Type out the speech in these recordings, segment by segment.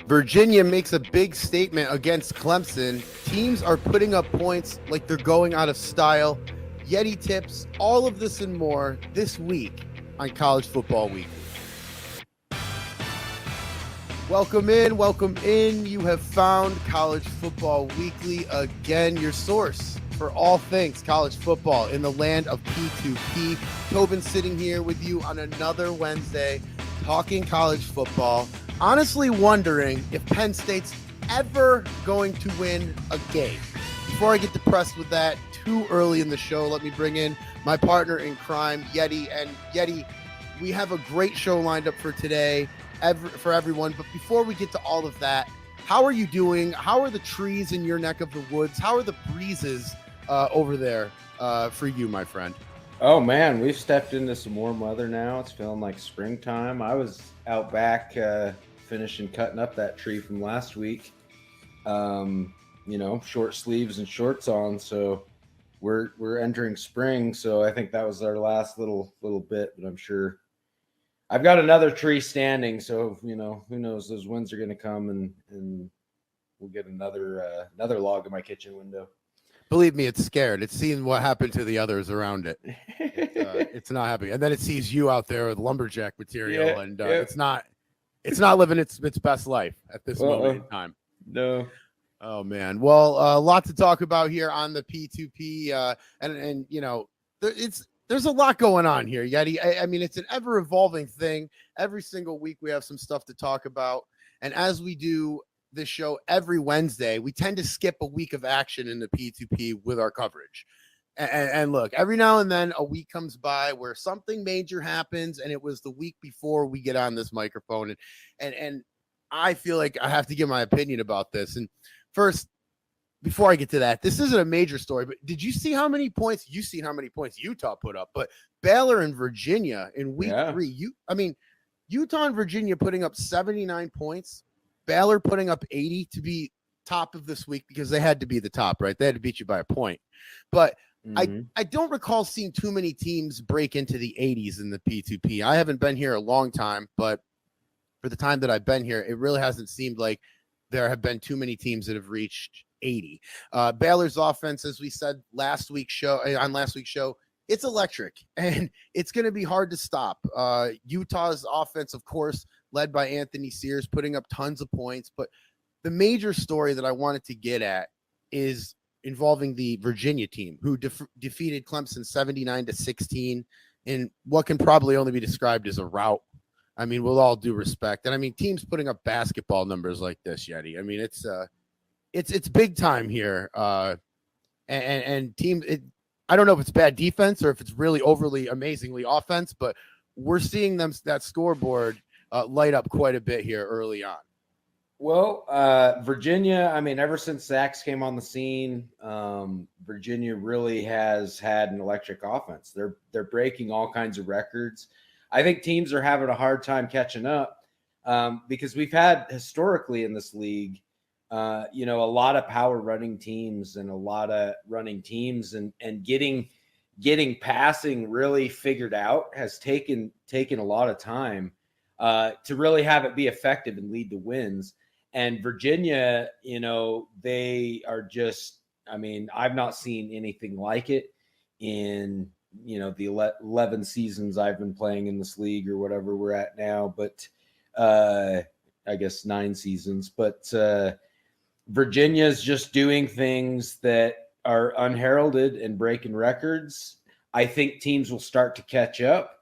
Virginia makes a big statement against Clemson. Teams are putting up points like they're going out of style. Yeti tips, all of this and more this week on College Football Weekly. Welcome in. You have found College Football Weekly again, your source for all things college football in the land of P2P. Tobin sitting here with you on another Wednesday talking college football. Honestly wondering if Penn State's ever going to win a game. Before I get depressed with that too early in the show, let me bring in my partner in crime, Yeti. And Yeti, we have a great show lined up for today for everyone. But before we get to all of that, how are you doing? How are the trees in your neck of the woods? How are the breezes over there for you, my friend? Oh, man, we've stepped into some warm weather now. It's feeling like springtime. I was out back finishing cutting up that tree from last week. Short sleeves and shorts on. So we're entering spring. So I think that was our last little bit, but I'm sure I've got another tree standing. So, who knows, those winds are going to come and we'll get another log in my kitchen window. Believe me, it's scared. It's seeing what happened to the others around it. It's not happy. And then it sees you out there with lumberjack material, and it's not living its best life at this moment in time. No. Oh man. Well, a lot to talk about here on the P2P, and there's a lot going on here, Yeti. I mean, it's an ever evolving thing. Every single week we have some stuff to talk about, and as we do this show every Wednesday, we tend to skip a week of action in the P2P with our coverage. And look, every now and then a week comes by where something major happens, and it was the week before we get on this microphone. And I feel like I have to give my opinion about this. And first, before I get to that, this isn't a major story, but did you see how many points Utah put up? But Baylor and Virginia in week 3, Utah and Virginia putting up 79 points. Baylor putting up 80 to be top of this week because they had to be the top, right? They had to beat you by a point. But I don't recall seeing too many teams break into the 80s in the P2P. I haven't been here a long time, but for the time that I've been here, it really hasn't seemed like there have been too many teams that have reached 80. Baylor's offense, as we said on last week's show, it's electric, and it's going to be hard to stop. Utah's offense, of course, led by Anthony Sears, putting up tons of points. But the major story that I wanted to get at is involving the Virginia team, who defeated Clemson 79-16 in what can probably only be described as a rout. I mean, with all due respect. And I mean, teams putting up basketball numbers like this, Yeti. I mean, it's big time here. And teams, I don't know if it's bad defense or if it's really overly amazingly offense, but we're seeing that scoreboard light up quite a bit here early on. Well, Virginia, I mean, ever since Sachs came on the scene, Virginia really has had an electric offense. They're breaking all kinds of records. I think teams are having a hard time catching up because we've had historically in this league, a lot of power running teams and a lot of running teams and getting passing really figured out has taken a lot of time to really have it be effective and lead to wins. And Virginia, they are just, I mean, I've not seen anything like it in, the 11 seasons I've been playing in this league or whatever we're at now, but I guess 9 seasons. But Virginia is just doing things that are unheralded and breaking records. I think teams will start to catch up,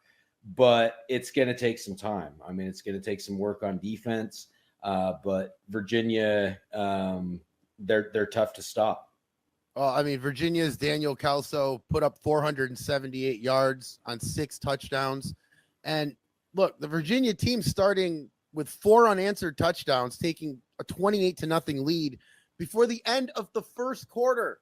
but it's going to take some time. I mean, it's going to take some work on defense. But Virginia, they're tough to stop. Well, I mean, Virginia's Daniel Kelso put up 478 yards on 6 touchdowns. And look, the Virginia team starting with 4 unanswered touchdowns, taking a 28-0 lead before the end of the first quarter.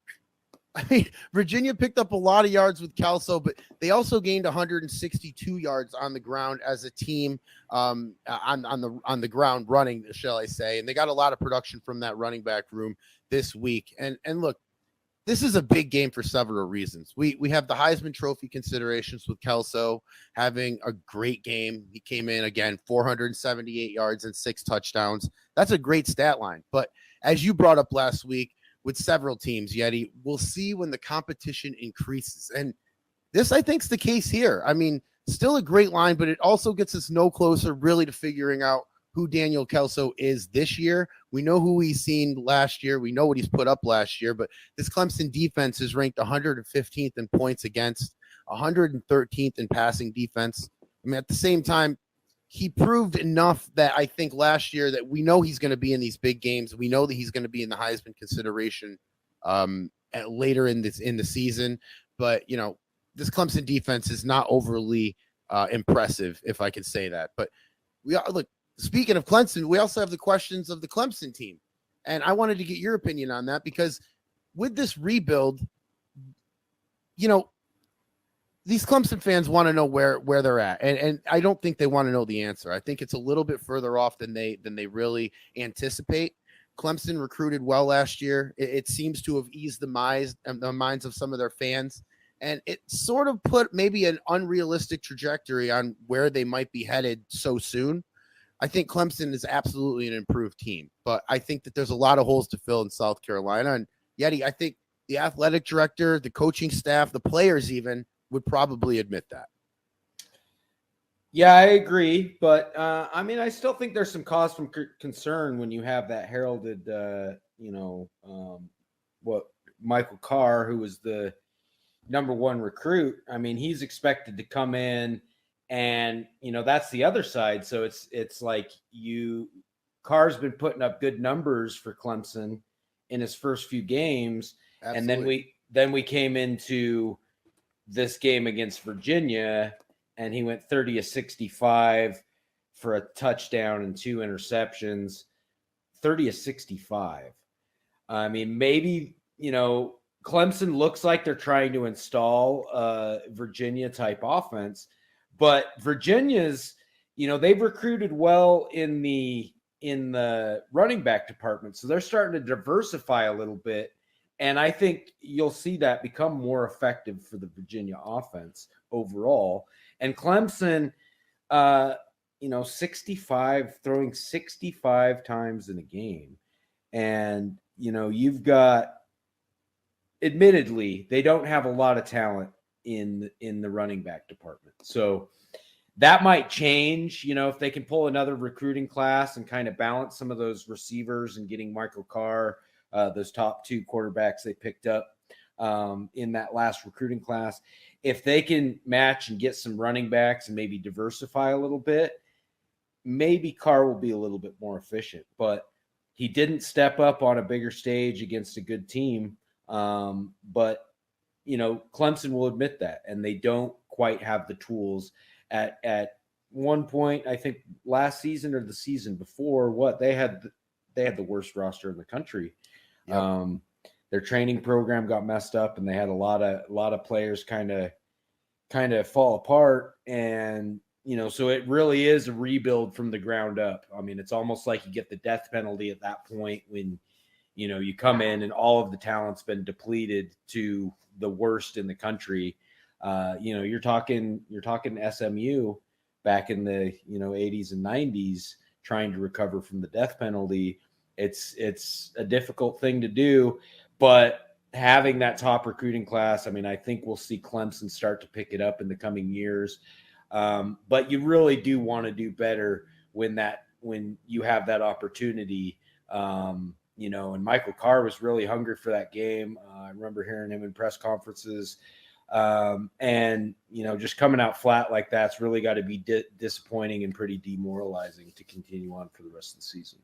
I mean, Virginia picked up a lot of yards with Kelso, but they also gained 162 yards on the ground as a team on the ground running, shall I say. And they got a lot of production from that running back room this week. And look, this is a big game for several reasons. We have the Heisman Trophy considerations with Kelso having a great game. He came in again, 478 yards and 6 touchdowns. That's a great stat line. But as you brought up last week with several teams, Yeti, we'll see when the competition increases. And this, I think, is the case here. I mean, still a great line, but it also gets us no closer really to figuring out who Daniel Kelso is this year. We know who he's seen last year. We know what he's put up last year, but this Clemson defense is ranked 115th in points against, 113th in passing defense. I mean, at the same time, he proved enough that I think last year that we know he's going to be in these big games. We know that he's going to be in the Heisman consideration later in the season. But, you know, this Clemson defense is not overly impressive, if I can say that. But look, speaking of Clemson, we also have the questions of the Clemson team. And I wanted to get your opinion on that because with this rebuild, you know, these Clemson fans want to know where they're at. And I don't think they want to know the answer. I think it's a little bit further off than they really anticipate. Clemson recruited well last year. It seems to have eased the minds of some of their fans. And it sort of put maybe an unrealistic trajectory on where they might be headed so soon. I think Clemson is absolutely an improved team, but I think that there's a lot of holes to fill in South Carolina. And Yeti, I think the athletic director, the coaching staff, the players even would probably admit that. Yeah, I agree. But, I mean, I still think there's some cause for concern when you have that heralded, Michael Carr, who was the number one recruit. I mean, he's expected to come in and, you know, that's the other side. So it's like Carr's been putting up good numbers for Clemson in his first few games. Absolutely. And then we came into this game against Virginia and he went 30 of 65 for a touchdown and 2 interceptions. 30 of 65. I mean, maybe, you know, Clemson looks like they're trying to install a Virginia type offense, but Virginia's, you know, they've recruited well in the running back department. So they're starting to diversify a little bit. And I think you'll see that become more effective for the Virginia offense overall. And Clemson, 65, throwing 65 times in a game. And, you know, you've got, admittedly, they don't have a lot of talent in the running back department. So that might change, you know, if they can pull another recruiting class and kind of balance some of those receivers and getting Michael Carr, those top 2 quarterbacks they picked up in that last recruiting class. If they can match and get some running backs and maybe diversify a little bit, maybe Carr will be a little bit more efficient. But he didn't step up on a bigger stage against a good team. But, you know, Clemson will admit that, and they don't quite have the tools at one point. I think last season or the season before, they had the worst roster in the country. Yep. Their training program got messed up, and they had a lot of players kind of fall apart. And, you know, so it really is a rebuild from the ground up. I mean, it's almost like you get the death penalty at that point when, you know, you come in and all of the talent's been depleted to the worst in the country. You know, you're talking SMU back in the, you know, 80s and 90s trying to recover from the death penalty. It's a difficult thing to do, but having that top recruiting class, I mean, I think we'll see Clemson start to pick it up in the coming years. But you really do want to do better when you have that opportunity. You know, and Michael Carr was really hungry for that game. I remember hearing him in press conferences. And, you know, just coming out flat like that's really got to be disappointing and pretty demoralizing to continue on for the rest of the season.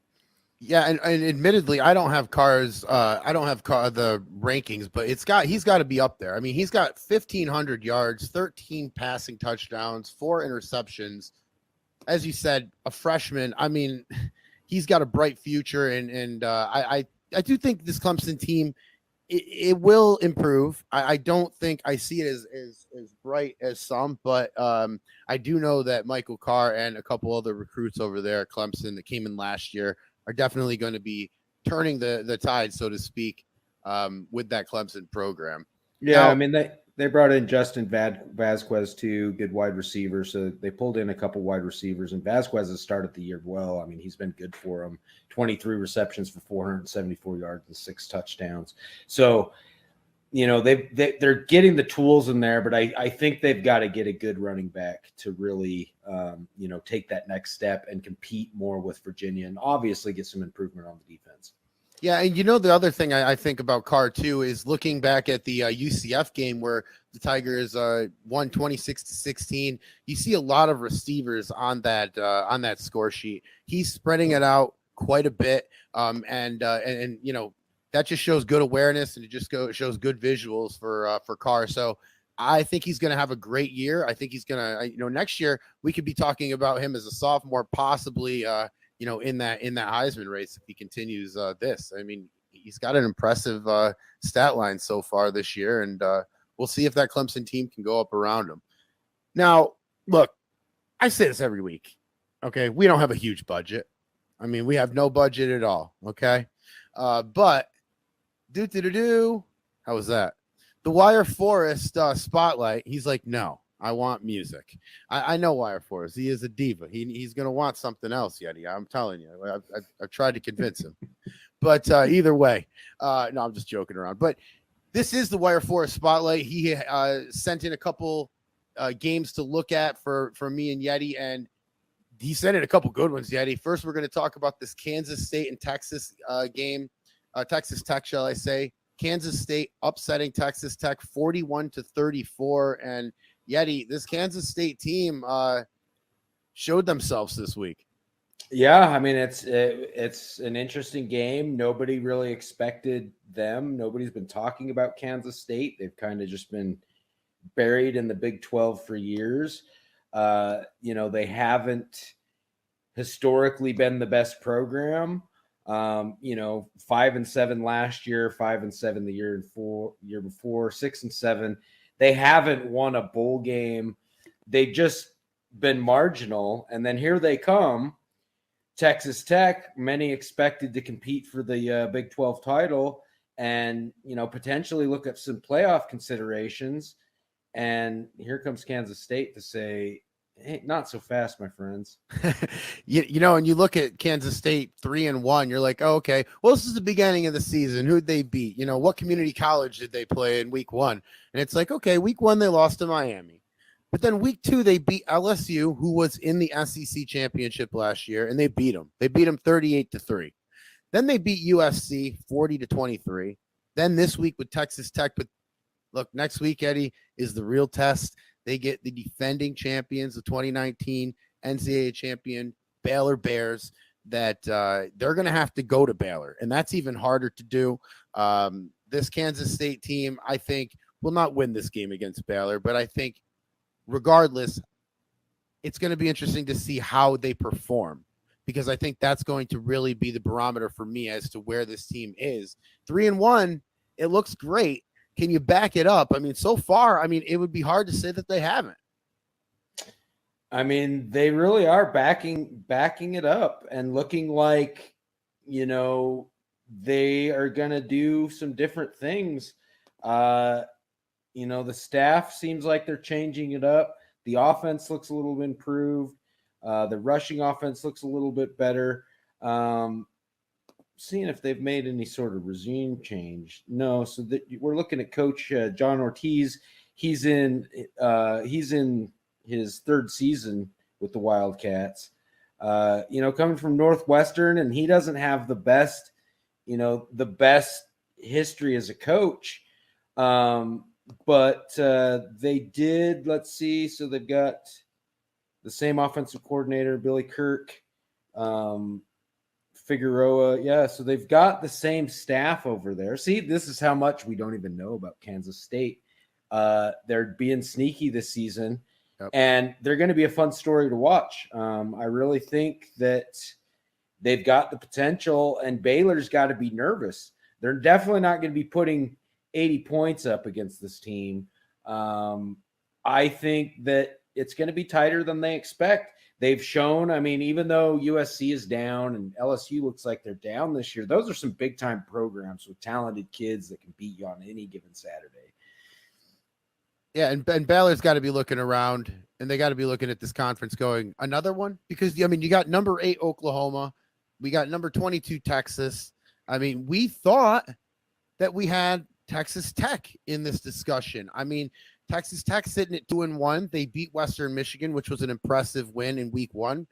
Yeah, and admittedly, I don't have the rankings, but he's got to be up there. I mean, he's got 1,500 yards, 13 passing touchdowns, 4 interceptions. As you said, a freshman. I mean, he's got a bright future, and I do think this Clemson team it will improve. I don't think I see it as bright as some, but I do know that Michael Carr and a couple other recruits over there at Clemson that came in last year are definitely going to be turning the tide, so to speak. with that Clemson program. Yeah, Now, I mean they brought in Justin Vasquez too, good wide receiver. So they pulled in a couple wide receivers, and Vasquez has started the year well. I mean, he's been good for them. 23 receptions for 474 yards and 6 touchdowns. So they're getting the tools in there, but I think they've got to get a good running back to really take that next step and compete more with Virginia, and obviously get some improvement on the defense. yeah, and the other thing I think about Carr too is looking back at the UCF game where the Tigers won 26-16. You see a lot of receivers on that score sheet. He's spreading it out quite a bit, and that just shows good awareness, and it shows good visuals for Carr. So I think he's going to have a great year. I think he's going to, next year we could be talking about him as a sophomore, possibly. In that Heisman race, if he continues this. I mean, he's got an impressive stat line so far this year, and we'll see if that Clemson team can go up around him. Now, look, I say this every week, okay? We don't have a huge budget. I mean, we have no budget at all, okay? But how was that? The Wire Forest spotlight, he's like, no. I want music. I know Wire Forest. He is a diva. He's going to want something else, Yeti. I'm telling you. I've tried to convince him. But either way, no, I'm just joking around. But this is the Wire Forest spotlight. He sent in a couple games to look at for me and Yeti, and he sent in a couple good ones, Yeti. First, we're going to talk about this Kansas State and Texas game. Texas Tech, shall I say. Kansas State upsetting Texas Tech 41-34, and Yeti, this Kansas State team showed themselves this week. Yeah, I mean, it's an interesting game. Nobody really expected them. Nobody's been talking about Kansas State. They've kind of just been buried in the Big 12 for years. They haven't historically been the best program. 5-7 last year, 5-7 the year before, 6-7. They haven't won a bowl game. They've just been marginal. And then here they come, Texas Tech, many expected to compete for the Big 12 title and, potentially look at some playoff considerations. And here comes Kansas State to say, hey, not so fast, my friends. And you look at Kansas State 3-1, you're like, oh, okay, well, this is the beginning of the season. Who'd they beat? What community college did they play in week 1? And it's like, okay, week 1, they lost to Miami. But then week 2, they beat LSU, who was in the SEC championship last year, and they beat them. They beat them 38-3. Then they beat USC 40-23. Then this week with Texas Tech. But look, next week, Eddie, is the real test. They get the defending champions, the 2019 NCAA champion Baylor Bears, that they're going to have to go to Baylor, and that's even harder to do. This Kansas State team, I think, will not win this game against Baylor, but I think regardless, it's going to be interesting to see how they perform, because I think that's going to really be the barometer for me as to where this team is. 3-1, it looks great. Can you back it up? I mean, so far, it would be hard to say that they haven't. I mean, they really are backing it up and looking like, they are going to do some different things. The staff seems like they're changing it up. The offense looks a little improved. The rushing offense looks a little bit better. Seeing if they've made any sort of regime change. No, so we're looking at Coach John Ortiz. He's in his 3rd season with the Wildcats. Coming from Northwestern, and he doesn't have the best history as a coach. But they did. Let's see. So they've got the same offensive coordinator, Billy Kirk. Figueroa, yeah, so they've got the same staff over there. See, this is how much we don't even know about Kansas State. They're being sneaky this season, and they're going to be a fun story to watch. I really think that they've got the potential, and Baylor's got to be nervous. They're definitely not going to be putting 80 points up against this team. I think that it's going to be tighter than they expect. they've shown, I mean, even though USC is down and LSU looks like they're down this year, those are some big time programs with talented kids that can beat you on any given Saturday. Yeah, and Baylor's got to be looking around, and they got to be looking at this conference going, another one? Because, I mean, you got number 8 Oklahoma. We got number 22 Texas. I mean, we thought that we had Texas Tech in this discussion. I mean, Texas Tech sitting at 2-1. They beat Western Michigan, which was an impressive win in week 1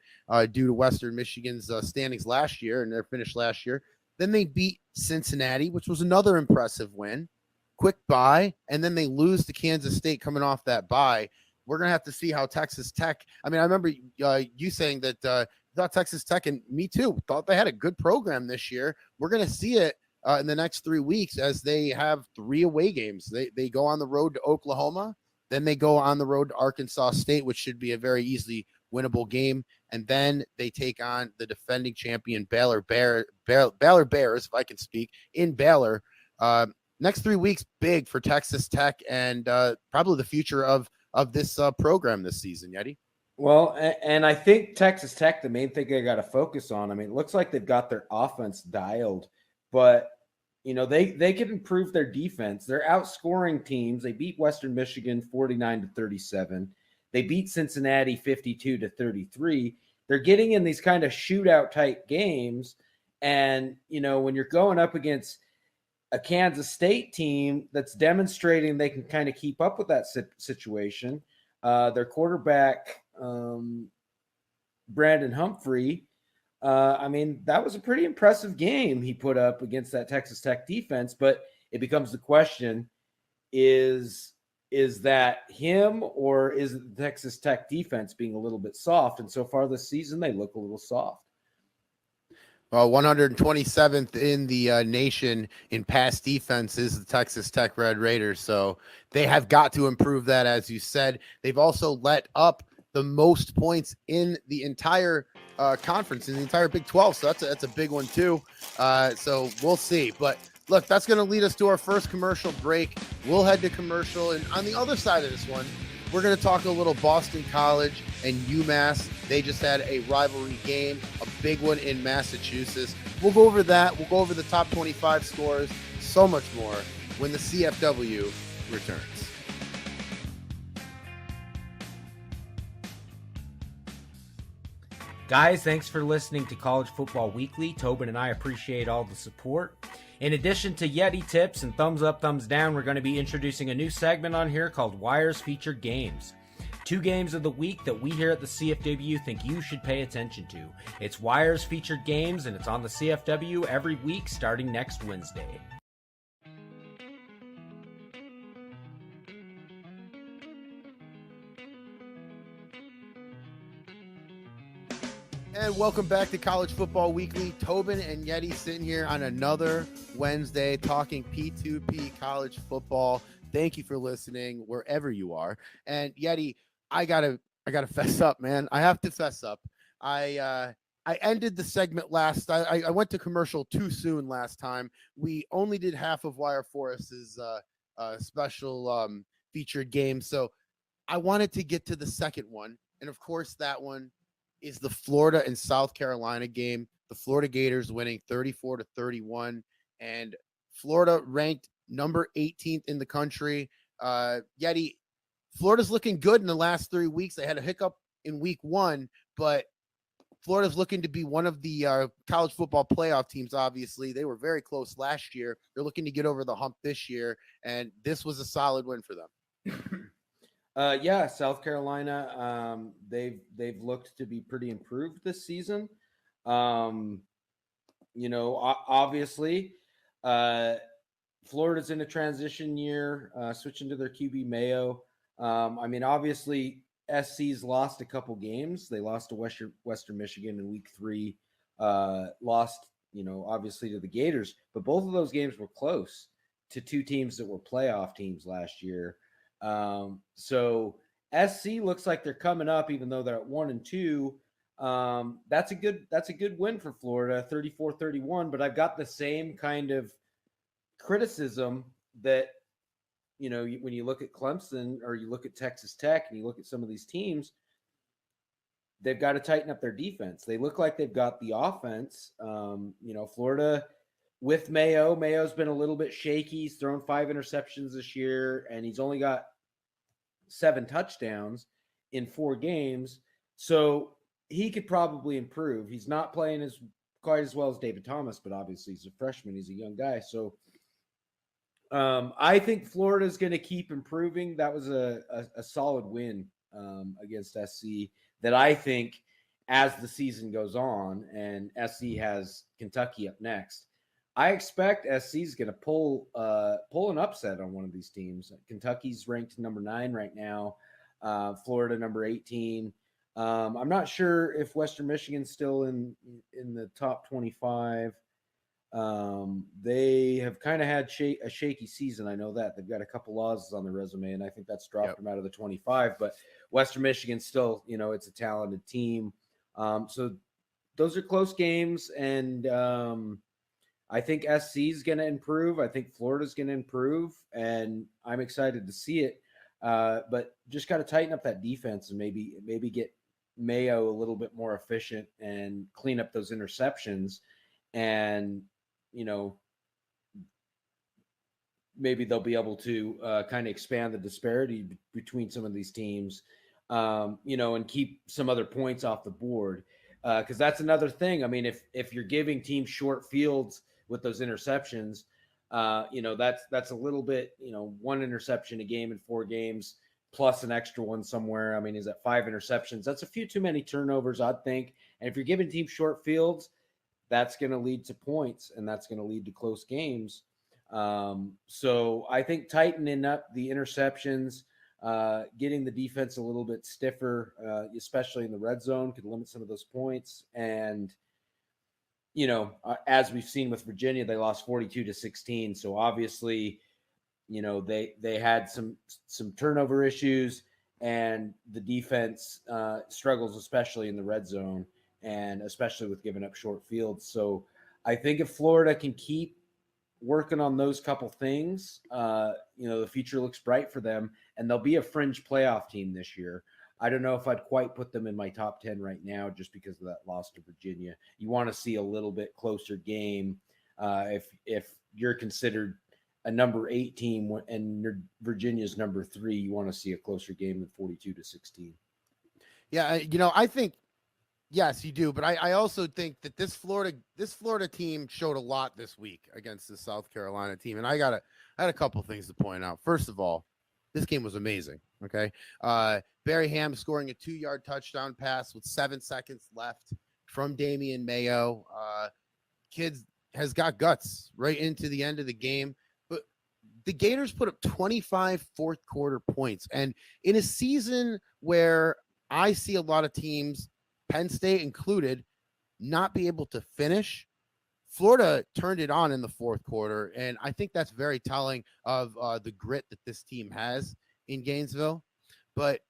due to Western Michigan's standings last year and their finish last year. Then they beat Cincinnati, which was another impressive win. Quick bye, and then they lose to Kansas State coming off that bye. We're going to have to see how Texas Tech – I mean, I remember you saying that you thought Texas Tech, and me too, thought they had a good program this year. We're going to see it in the next 3 weeks as they have 3 away games. They go on the road to Oklahoma, then they go on the road to Arkansas State, which should be a very easily winnable game, and then they take on the defending champion Baylor Bears, if I can speak, in Baylor. Next 3 weeks, big for Texas Tech and probably the future of this program this season, Yeti. Well, and I think Texas Tech, the main thing they got to focus on, I mean, it looks like they've got their offense dialed, but, you know, they can improve their defense. They're outscoring teams. They beat Western Michigan 49-37. They beat Cincinnati 52-33. They're getting in these kind of shootout type games. And, you know, when you're going up against a Kansas State team that's demonstrating they can kind of keep up with that situation. Their quarterback, Brandon Humphrey, I mean, that was a pretty impressive game he put up against that Texas Tech defense, but it becomes the question, is that him or is it the Texas Tech defense being a little bit soft? And so far this season, they look a little soft. 127th in the nation in pass defense is the Texas Tech Red Raiders. So they have got to improve that, as you said. They've also let up the most points in the entire conference, in the entire Big 12. So that's a big one too. So we'll see. But look, that's going to lead us to our first commercial break. We'll head to commercial. And on the other side of this one, we're going to talk a little Boston College and UMass. They just had a rivalry game, a big one in Massachusetts. We'll go over that. We'll go over the top 25 scores, so much more when the CFW returns. Guys, thanks for listening to College Football Weekly. Tobin and I appreciate all the support. In addition to Yeti tips and thumbs up, thumbs down, we're going to be introducing a new segment on here called Wires Featured Games. 2 games of the week that we here at the CFW think you should pay attention to. It's Wires Featured Games, and it's on the CFW every week starting next Wednesday. And welcome back to College Football Weekly. Tobin and Yeti sitting here on another Wednesday talking P2P College Football. Thank you for listening wherever you are. And Yeti, I gotta fess up, man. I have to fess up. I ended the segment last. I went to commercial too soon last time. We only did half of Wire Forest's special featured game, so I wanted to get to the second one, and of course that one is the Florida and South Carolina game. The Florida Gators winning 34-31, and Florida ranked number 18th in the country. Yeti, Florida's looking good in the last 3 weeks. They had a hiccup in week 1, but Florida's looking to be one of the college football playoff teams, obviously. They were very close last year. They're looking to get over the hump this year, and this was a solid win for them. Yeah, South Carolina, they've looked to be pretty improved this season. You know, obviously, Florida's in a transition year, switching to their QB Mayo. I mean, obviously, SC's lost a couple games. They lost to Western Michigan in week 3, lost, you know, obviously to the Gators, but both of those games were close to 2 teams that were playoff teams last year. So SC looks like they're coming up, even though they're at 1-2. That's a good win for Florida, 34-31. But I've got the same kind of criticism that, you know, when you look at Clemson or you look at Texas Tech and you look at some of these teams, they've got to tighten up their defense. They look like they've got the offense. Florida with Mayo. Mayo's been a little bit shaky. He's thrown 5 interceptions this year, and he's only got 7 touchdowns in 4 games. So he could probably improve. He's not playing quite as well as David Thomas, but obviously he's a freshman. He's a young guy. So I think Florida is going to keep improving. That was a solid win against SC that I think as the season goes on and SC has Kentucky up next, I expect SC is going to pull an upset on one of these teams. Kentucky's ranked number 9 right now. Florida number 18. I'm not sure if Western Michigan's still in the top 25. They have kind of had a shaky season. I know that they've got a couple losses on their resume, and I think that's dropped them out of the 25. But Western Michigan still, it's a talented team. So those are close games, and I think SC is going to improve. I think Florida's going to improve, and I'm excited to see it. But just got to tighten up that defense and maybe get Mayo a little bit more efficient and clean up those interceptions. And maybe they'll be able to kind of expand the disparity between some of these teams, and keep some other points off the board. Because that's another thing. I mean, if you're giving teams short fields with those interceptions, that's a little bit, 1 interception a game in 4 games plus an extra one somewhere. I mean, is that 5 interceptions? That's a few too many turnovers, I'd think. And if you're giving teams short fields, that's going to lead to points, and that's going to lead to close games. So I think tightening up the interceptions, getting the defense a little bit stiffer, especially in the red zone, could limit some of those points. And, as we've seen with Virginia, they lost 42-16. So obviously, they had some turnover issues, and the defense struggles, especially in the red zone, and especially with giving up short fields. So I think if Florida can keep working on those couple things, the future looks bright for them, and they'll be a fringe playoff team this year. I don't know if I'd quite put them in my top 10 right now just because of that loss to Virginia. You want to see a little bit closer game. If you're considered a number 8 team and Virginia's number 3, you want to see a closer game than 42-16. Yeah, I think yes, you do, but I also think that this Florida team showed a lot this week against the South Carolina team, and I had a couple things to point out. First of all, this game was amazing. Okay, Barry Ham scoring a 2-yard touchdown pass with 7 seconds left from Damian Mayo. Kids has got guts right into the end of the game, but the Gators put up 25 fourth quarter points, and in a season where I see a lot of teams, Penn State included, not be able to finish, Florida turned it on in the fourth quarter, and I think that's very telling of the grit that this team has in Gainesville. But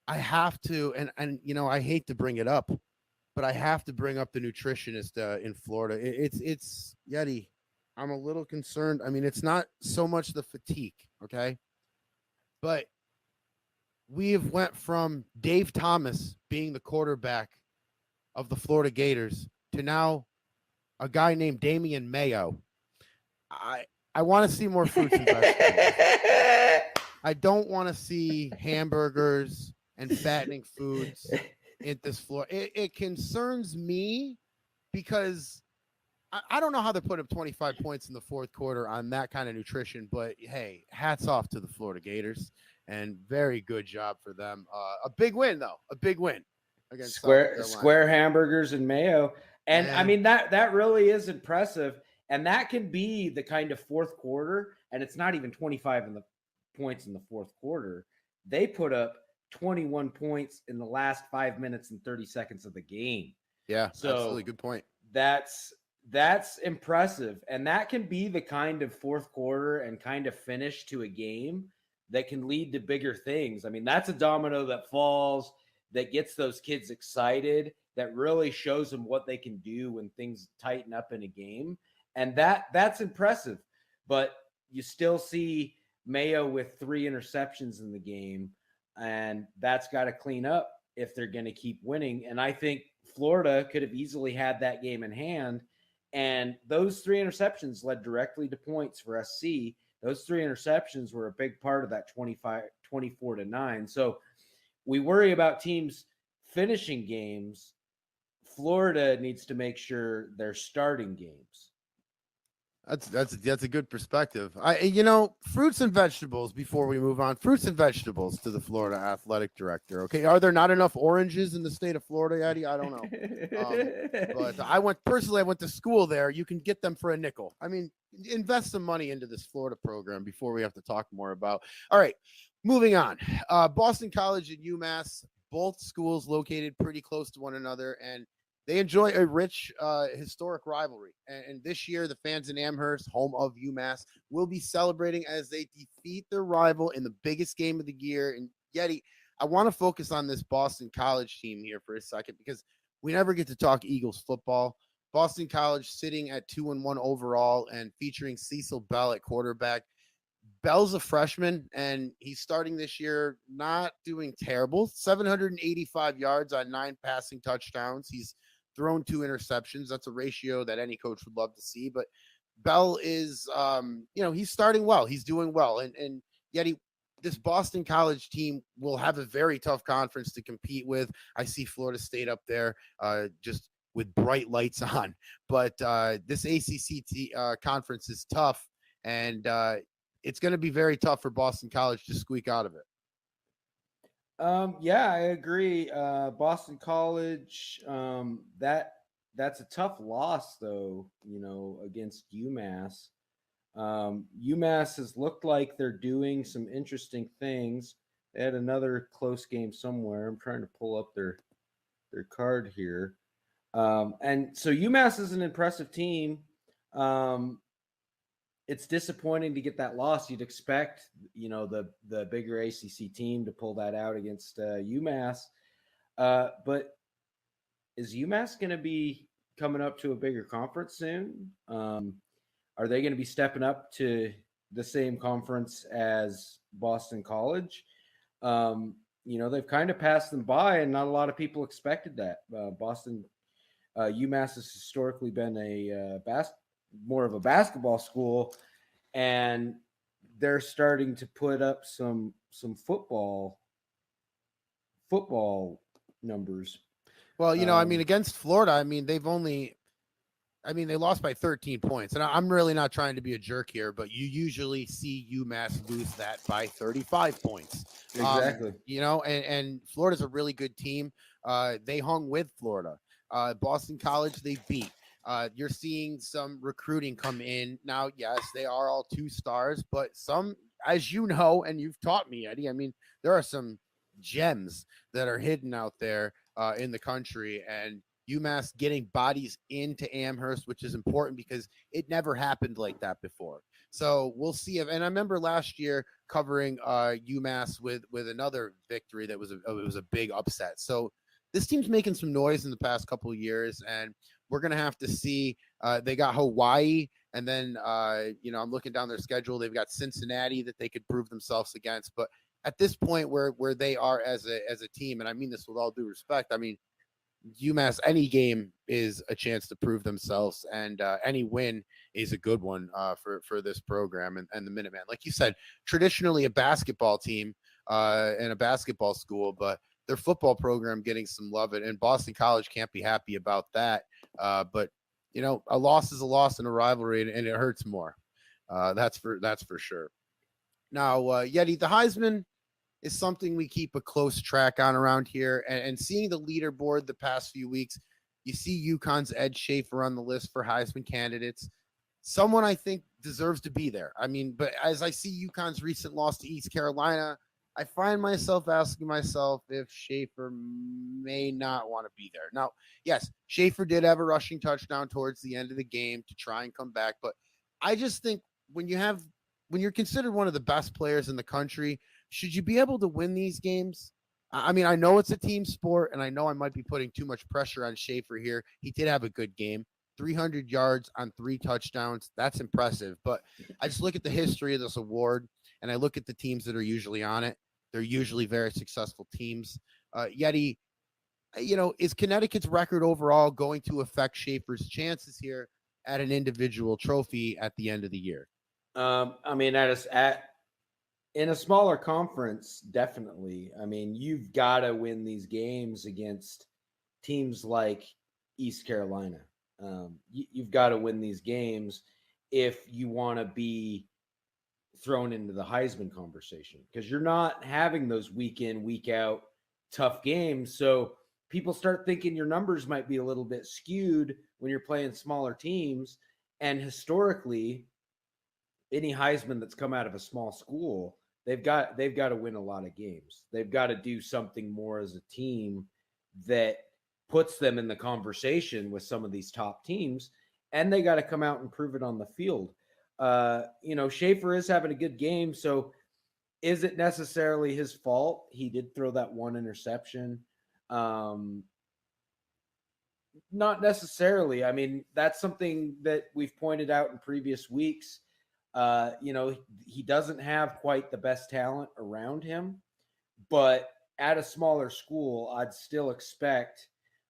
I have to, and I hate to bring it up, but I have to bring up the nutritionist in Florida. It's Yeti. I'm a little concerned. I mean, it's not so much the fatigue, okay, but we have went from Dave Thomas being the quarterback of the Florida Gators to now a guy named Damian Mayo. I want to see more fruits and vegetables. I don't want to see hamburgers and fattening foods at this floor. It concerns me because I don't know how they put up 25 points in the fourth quarter on that kind of nutrition, but hey, hats off to the Florida Gators, and very good job for them. A big win, though. A big win against square hamburgers and mayo. And I mean, that really is impressive. And that can be the kind of fourth quarter. And it's not even 25 points in the fourth quarter. They put up 21 points in the last 5 minutes and 30 seconds of the game. Yeah, so absolutely. Good point. That's impressive. And that can be the kind of fourth quarter and kind of finish to a game that can lead to bigger things. I mean, that's a domino that falls, that gets those kids excited, that really shows them what they can do when things tighten up in a game. And that's impressive. But you still see Mayo with 3 interceptions in the game, and that's got to clean up. if they're going to keep winning. And I think Florida could have easily had that game in hand. And those 3 interceptions led directly to points for SC. Those 3 interceptions were a big part of that 24-9. So we worry about teams finishing games. Florida needs to make sure they're starting games. That's a good perspective. Fruits and vegetables before we move on. Fruits and vegetables to the Florida athletic director. Okay, are there not enough oranges in the state of Florida, Eddie? I don't know. But I went to school there. You can get them for a nickel. I mean, invest some money into this Florida program before we have to talk more about. All right, moving on. Boston College and UMass, both schools located pretty close to one another, and they enjoy a rich historic rivalry. And this year, the fans in Amherst, home of UMass, will be celebrating as they defeat their rival in the biggest game of the year. And Yeti, I want to focus on this Boston College team here for a second because we never get to talk Eagles football. Boston College sitting at 2-1 overall and featuring Cecil Bell at quarterback. Bell's a freshman, and he's starting this year not doing terrible. 785 yards on 9 passing touchdowns. He's thrown 2 interceptions. That's a ratio that any coach would love to see. But Bell is, he's starting well. He's doing well. And yet this Boston College team will have a very tough conference to compete with. I see Florida State up there just with bright lights on. But this ACC conference is tough, and it's going to be very tough for Boston College to squeak out of it. Yeah, I agree. Boston College, that's a tough loss though, against UMass. UMass has looked like they're doing some interesting things. They had another close game somewhere. I'm trying to pull up their card here. And so UMass is an impressive team. It's disappointing to get that loss. You'd expect, the bigger ACC team to pull that out against UMass. But is UMass going to be coming up to a bigger conference soon? Are they going to be stepping up to the same conference as Boston College? They've kind of passed them by, and not a lot of people expected that. UMass has historically been more of a basketball school, and they're starting to put up some football numbers. Well, against Florida, they lost by 13 points. And I'm really not trying to be a jerk here, but you usually see UMass lose that by 35 points. Exactly. And Florida's a really good team. They hung with Florida. Boston College, they beat. You're seeing some recruiting come in. Now, yes, they are all 2 stars, but some, as you know, and you've taught me, Eddie, there are some gems that are hidden out there in the country, and UMass getting bodies into Amherst, which is important because it never happened like that before. So we'll see and I remember last year covering UMass with another victory that was it was a big upset. So this team's making some noise in the past couple of years, and we're going to have to see. They got Hawaii, and then, I'm looking down their schedule. They've got Cincinnati that they could prove themselves against. But at this point where they are as a team, and I mean this with all due respect, UMass, any game is a chance to prove themselves, and any win is a good one for this program and the Minuteman. Like you said, traditionally a basketball team and a basketball school, but their football program getting some love, and Boston College can't be happy about that. But a loss is a loss in a rivalry, and it hurts more. That's for sure. Now, Yeti, the Heisman is something we keep a close track on around here, and seeing the leaderboard the past few weeks, you see UConn's Ed Schaefer on the list for Heisman candidates. Someone I think deserves to be there. But as I see UConn's recent loss to East Carolina, I find myself asking myself if Schaefer may not want to be there. Now, yes, Schaefer did have a rushing touchdown towards the end of the game to try and come back. But I just think when you're considered one of the best players in the country, should you be able to win these games? I know it's a team sport, and I know I might be putting too much pressure on Schaefer here. He did have a good game. 300 yards on 3 touchdowns. That's impressive. But I just look at the history of this award, and I look at the teams that are usually on it. They're usually very successful teams. Yeti, is Connecticut's record overall going to affect Schaefer's chances here at an individual trophy at the end of the year? I mean, in a smaller conference, definitely. I mean, you've got to win these games against teams like East Carolina. You've got to win these games if you want to be thrown into the Heisman conversation, because you're not having those week in, week out tough games. So people start thinking your numbers might be a little bit skewed when you're playing smaller teams. And historically, any Heisman that's come out of a small school, they've got to win a lot of games. They've got to do something more as a team that puts them in the conversation with some of these top teams, and they got to come out and prove it on the field. Schaefer is having a good game, so is it necessarily his fault? He did throw that one interception. Not necessarily. I mean, that's something that we've pointed out in previous weeks. He doesn't have quite the best talent around him, but at a smaller school, I'd still expect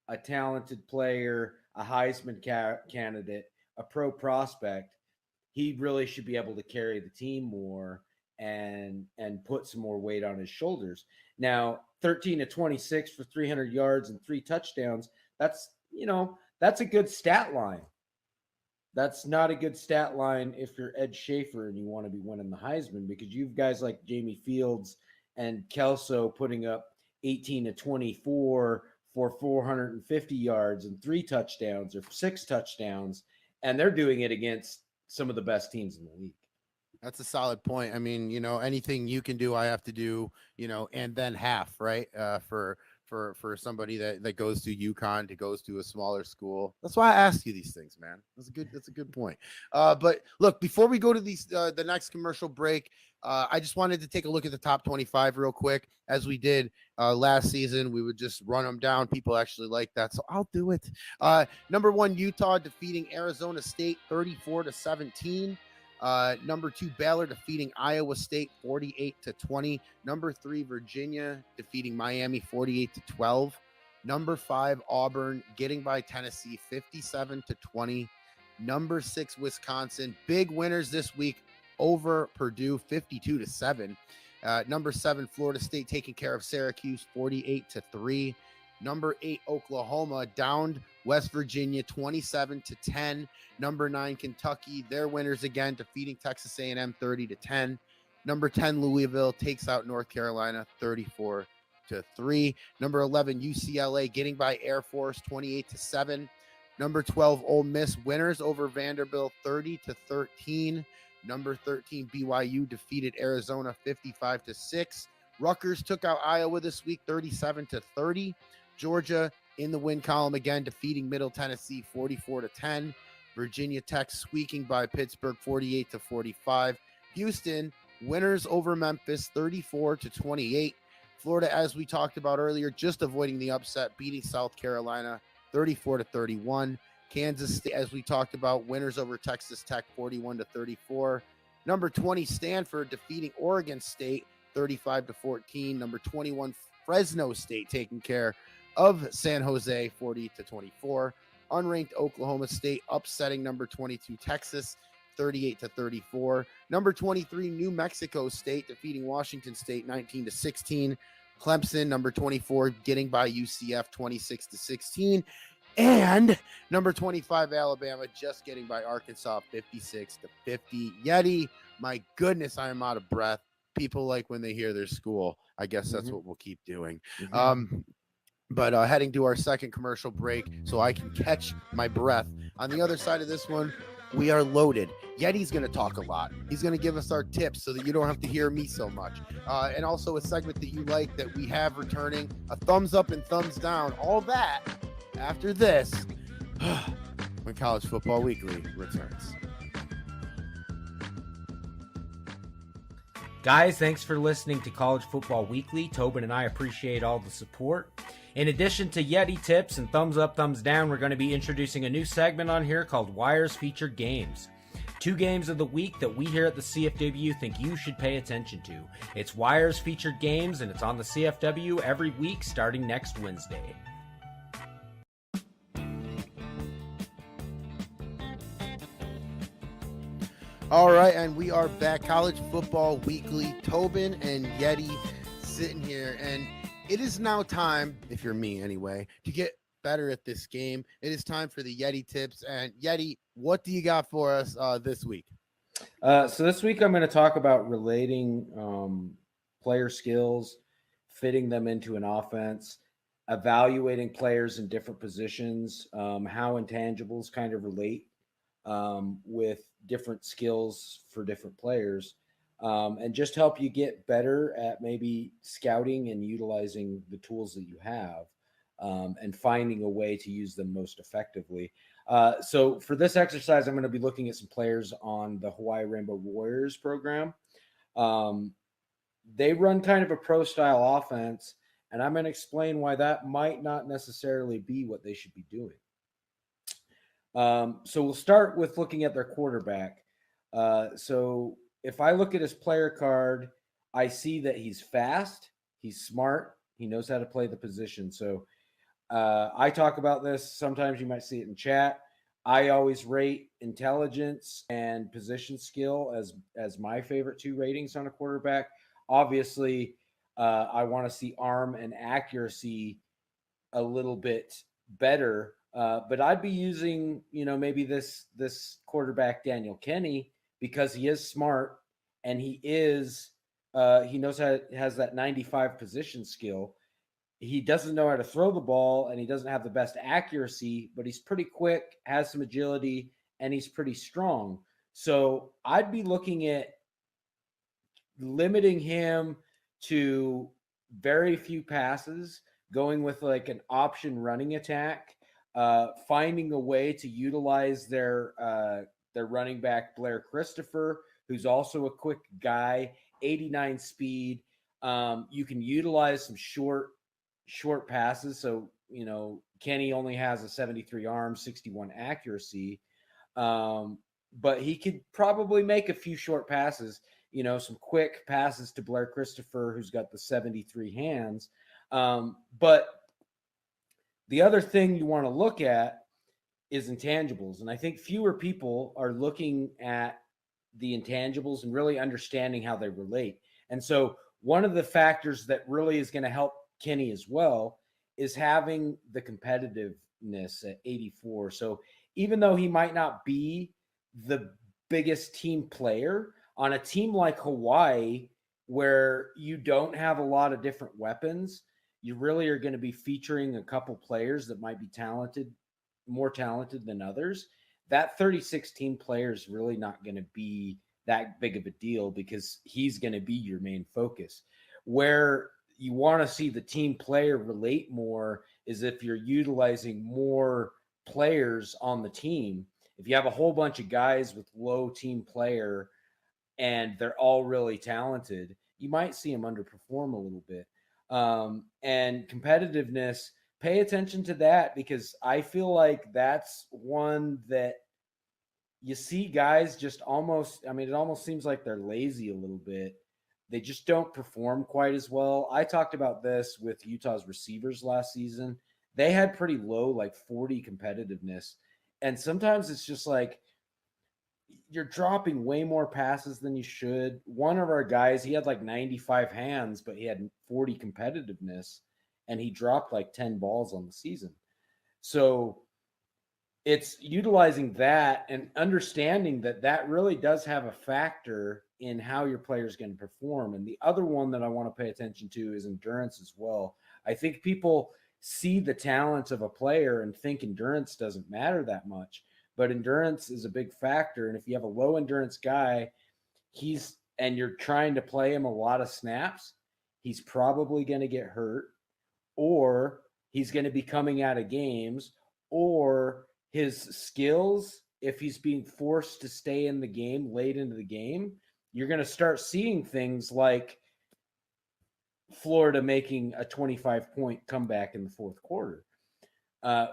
a talented player, a Heisman candidate, a pro prospect. He really should be able to carry the team more and put some more weight on his shoulders. Now, 13 to 26 for 300 yards and 3 touchdowns, that's a good stat line. That's not a good stat line if you're Ed Schaefer and you want to be winning the Heisman, because you've guys like Jamie Fields and Kelso putting up 18 to 24 for 450 yards and 3 touchdowns or 6 touchdowns, and they're doing it against some of the best teams in the league. That's a solid point. I mean, anything you can do, I have to do, and then half, right? For somebody that goes to UConn, goes to a smaller school. That's why I ask you these things, man. That's a good point. But look, before we go to the next commercial break, I just wanted to take a look at the top 25 real quick. As we did last season, we would just run them down. People actually like that, so I'll do it. Number 1, Utah defeating Arizona State 34-17. Number 2, Baylor defeating Iowa State 48-20. Number 3, Virginia defeating Miami 48-12. Number 5, Auburn getting by Tennessee 57-20. Number 6, Wisconsin, big winners this week over Purdue 52-7. Number 7, Florida State taking care of Syracuse 48-3. Number 8, Oklahoma downed West Virginia 27-10. Number 9, Kentucky, their winners again, defeating Texas A&M 30-10. Number 10, Louisville takes out North Carolina 34-3. Number 11, UCLA getting by Air Force 28-7. Number 12, Ole Miss winners over Vanderbilt 30-13. Number 13, BYU defeated Arizona 55-6. Rutgers took out Iowa this week 37-30. Georgia in the win column again, defeating Middle Tennessee 44-10. Virginia Tech squeaking by Pittsburgh 48-45. Houston winners over Memphis 34-28. Florida, as we talked about earlier, just avoiding the upset, beating South Carolina 34-31. Kansas State, as we talked about, winners over Texas Tech 41-34. Number 20, Stanford defeating Oregon State 35-14. Number 21, Fresno State taking care of San Jose 40-24. Unranked Oklahoma State upsetting number 22 Texas 38-34. Number 23 New Mexico State defeating Washington State 19-16. Clemson, number 24, getting by UCF 26-16. And number 25 Alabama just getting by Arkansas 56-50. Yeti, my goodness, I am out of breath. People like when they hear their school. I guess that's what we'll keep doing. But heading to our second commercial break so I can catch my breath. On the other side of this one, we are loaded. Yeti's going to talk a lot. He's going to give us our tips so that you don't have to hear me so much. And also a segment that you like that we have returning, a thumbs up and thumbs down. All that after this, when College Football Weekly returns. Guys, thanks for listening to College Football Weekly. Tobin and I appreciate all the support. In addition to Yeti tips and thumbs up, thumbs down, we're going to be introducing a new segment on here called Wires Featured Games. 2 games of the week that we here at the CFW think you should pay attention to. It's Wires featured games, and it's on the CFW every week starting next Wednesday. All right, and we are back. College Football Weekly. Tobin and Yeti sitting here, and it is now time, if you're me anyway, to get better at this game. It is time for the Yeti tips. And Yeti, what do you got for us this week? So this week I'm going to talk about relating player skills, fitting them into an offense, evaluating players in different positions, how intangibles kind of relate with different skills for different players, and just help you get better at maybe scouting and utilizing the tools that you have, and finding a way to use them most effectively. So for this exercise, I'm going to be looking at some players on the Hawaii Rainbow Warriors program. They run kind of a pro style offense, and I'm going to explain why that might not necessarily be what they should be doing. So we'll start with looking at their quarterback. So if I look at his player card, I see that he's fast, he's smart, he knows how to play the position. So I talk about this. Sometimes you might see it in chat. I always rate intelligence and position skill as my favorite 2 ratings on a quarterback. Obviously, I want to see arm and accuracy a little bit better. But I'd be using, maybe this quarterback, Daniel Kenny, because he is smart and he knows has that 95 position skill. He doesn't know how to throw the ball and he doesn't have the best accuracy, but he's pretty quick, has some agility, and he's pretty strong. So I'd be looking at limiting him to very few passes, going with like an option running attack, finding a way to utilize their running back, Blair Christopher, who's also a quick guy, 89 speed. You can utilize some short passes. So, Kenny only has a 73 arm, 61 accuracy. But he could probably make a few short passes, some quick passes to Blair Christopher, who's got the 73 hands. But the other thing you want to look at is intangibles. And I think fewer people are looking at the intangibles and really understanding how they relate. And so one of the factors that really is going to help Kenny as well is having the competitiveness at 84. So even though he might not be the biggest team player, on a team like Hawaii, where you don't have a lot of different weapons, you really are going to be featuring a couple players that might be more talented than others. That 36 team player is really not going to be that big of a deal because he's going to be your main focus. Where you want to see the team player relate more is if you're utilizing more players on the team. If you have a whole bunch of guys with low team player and they're all really talented, you might see them underperform a little bit. And competitiveness, pay attention to that, because I feel like that's one that you see guys just almost, it almost seems like they're lazy a little bit. They just don't perform quite as well. I talked about this with Utah's receivers last season. They had pretty low, like 40 competitiveness. And sometimes it's just like you're dropping way more passes than you should. One of our guys, he had like 95 hands, but he had 40 competitiveness, and he dropped like 10 balls on the season. So it's utilizing that and understanding that that really does have a factor in how your player is going to perform. And the other one that I want to pay attention to is endurance as well. I think people see the talent of a player and think endurance doesn't matter that much, but endurance is a big factor. And if you have a low endurance guy, and you're trying to play him a lot of snaps, he's probably going to get hurt, or he's going to be coming out of games, or his skills, if he's being forced to stay in the game late into the game, you're going to start seeing things like Florida making a 25-point comeback in the fourth quarter.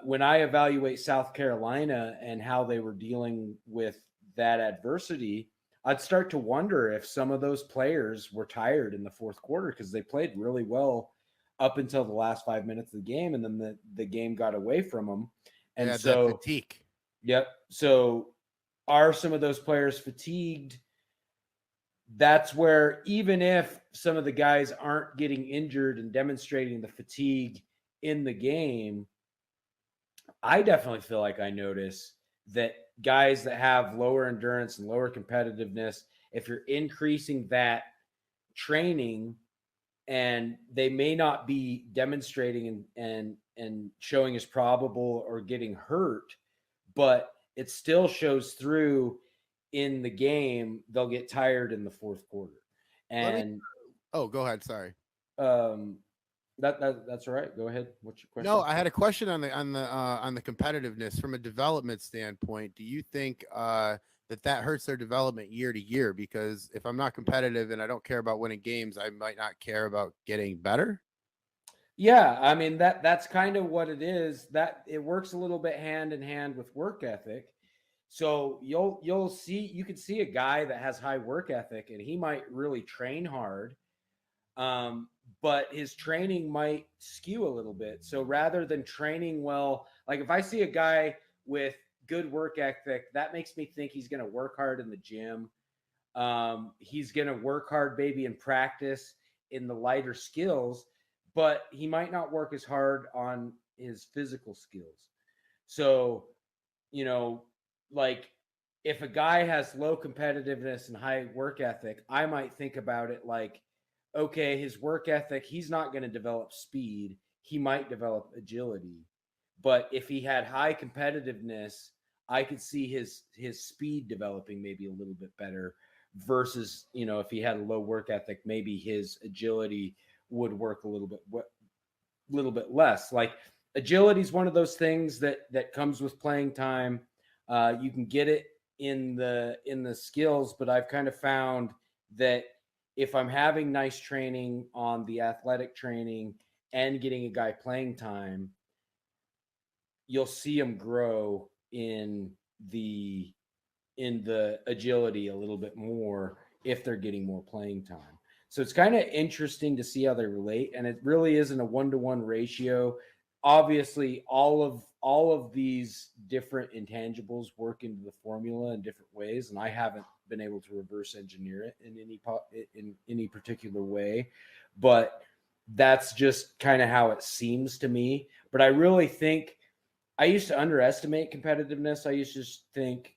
When I evaluate South Carolina and how they were dealing with that adversity, I'd start to wonder if some of those players were tired in the fourth quarter because they played really well up until the last 5 minutes of the game, and then the game got away from them. And Yeah, so, that fatigue. yep. So are some of those players fatigued? That's where, even if some of the guys aren't getting injured and demonstrating the fatigue in the game, I definitely feel like I notice that guys that have lower endurance and lower competitiveness, if you're increasing that training, and they may not be demonstrating and showing as probable or getting hurt, but it still shows through in the game, they'll get tired in the fourth quarter. And go ahead. Sorry. That's all right. Go ahead. What's your question? No, I had a question on the competitiveness from a development standpoint. Do you think that hurts their development year to year? Because if I'm not competitive and I don't care about winning games, I might not care about getting better. Yeah, I mean that's kind of what it is. That it works a little bit hand in hand with work ethic. So you can see a guy that has high work ethic and he might really train hard, but his training might skew a little bit. So rather than training well, like if I see a guy with good work ethic, that makes me think he's going to work hard in the gym. He's going to work hard maybe in practice in the lighter skills, but he might not work as hard on his physical skills. So, like if a guy has low competitiveness and high work ethic, I might think about it like, okay, his work ethic, he's not going to develop speed. He might develop agility. But if he had high competitiveness, I could see his speed developing maybe a little bit better versus, if he had a low work ethic, maybe his agility would work a little bit less. Like agility is one of those things that comes with playing time. You can get it in the skills, but I've kind of found that if I'm having nice training on the athletic training and getting a guy playing time, you'll see him grow in the agility a little bit more if they're getting more playing time. So it's kind of interesting to see how they relate, and it really isn't a 1-to-1 ratio. Obviously, all of these different intangibles work into the formula in different ways, and I haven't been able to reverse engineer it in any particular way, but that's just kind of how it seems to me. But I really think I used to underestimate competitiveness. I used to just think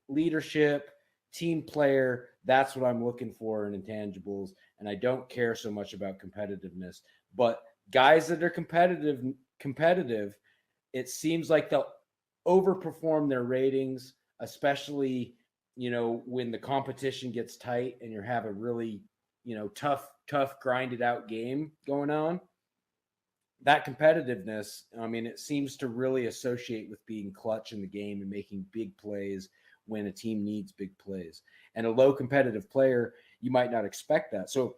leadership, team player, that's what I'm looking for in intangibles, and I don't care so much about competitiveness. But guys that are competitive, it seems like they'll overperform their ratings, especially when the competition gets tight and you have a really tough grinded out game going on. That competitiveness, I mean, it seems to really associate with being clutch in the game and making big plays when a team needs big plays. And a low competitive player, you might not expect that. So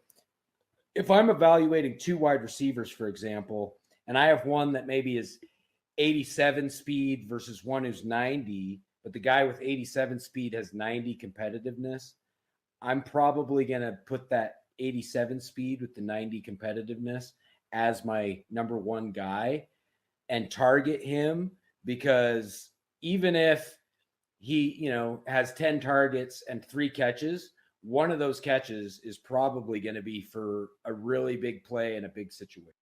if I'm evaluating two wide receivers, for example, and I have one that maybe is 87 speed versus one who's 90, but the guy with 87 speed has 90 competitiveness, I'm probably going to put that 87 speed with the 90 competitiveness as my number one guy and target him, because even if he, has 10 targets and 3 catches, one of those catches is probably going to be for a really big play in a big situation.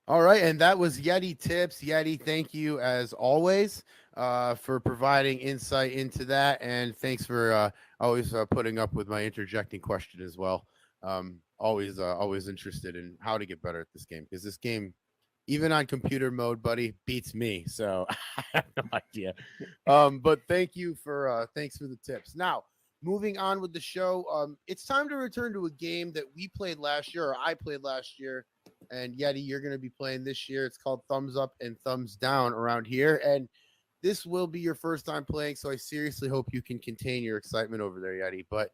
All right, and that was Yeti Tips. Yeti, thank you as always for providing insight into that, and thanks for always putting up with my interjecting question as well. Always interested in how to get better at this game, because this game, even on computer mode, buddy, beats me. So I have no idea. But thanks for the tips. Now, moving on with the show, it's time to return to a game that we played last year, or I played last year, and Yeti, you're going to be playing this year. It's called Thumbs Up and Thumbs Down around here, and this will be your first time playing, so I seriously hope you can contain your excitement over there, Yeti. But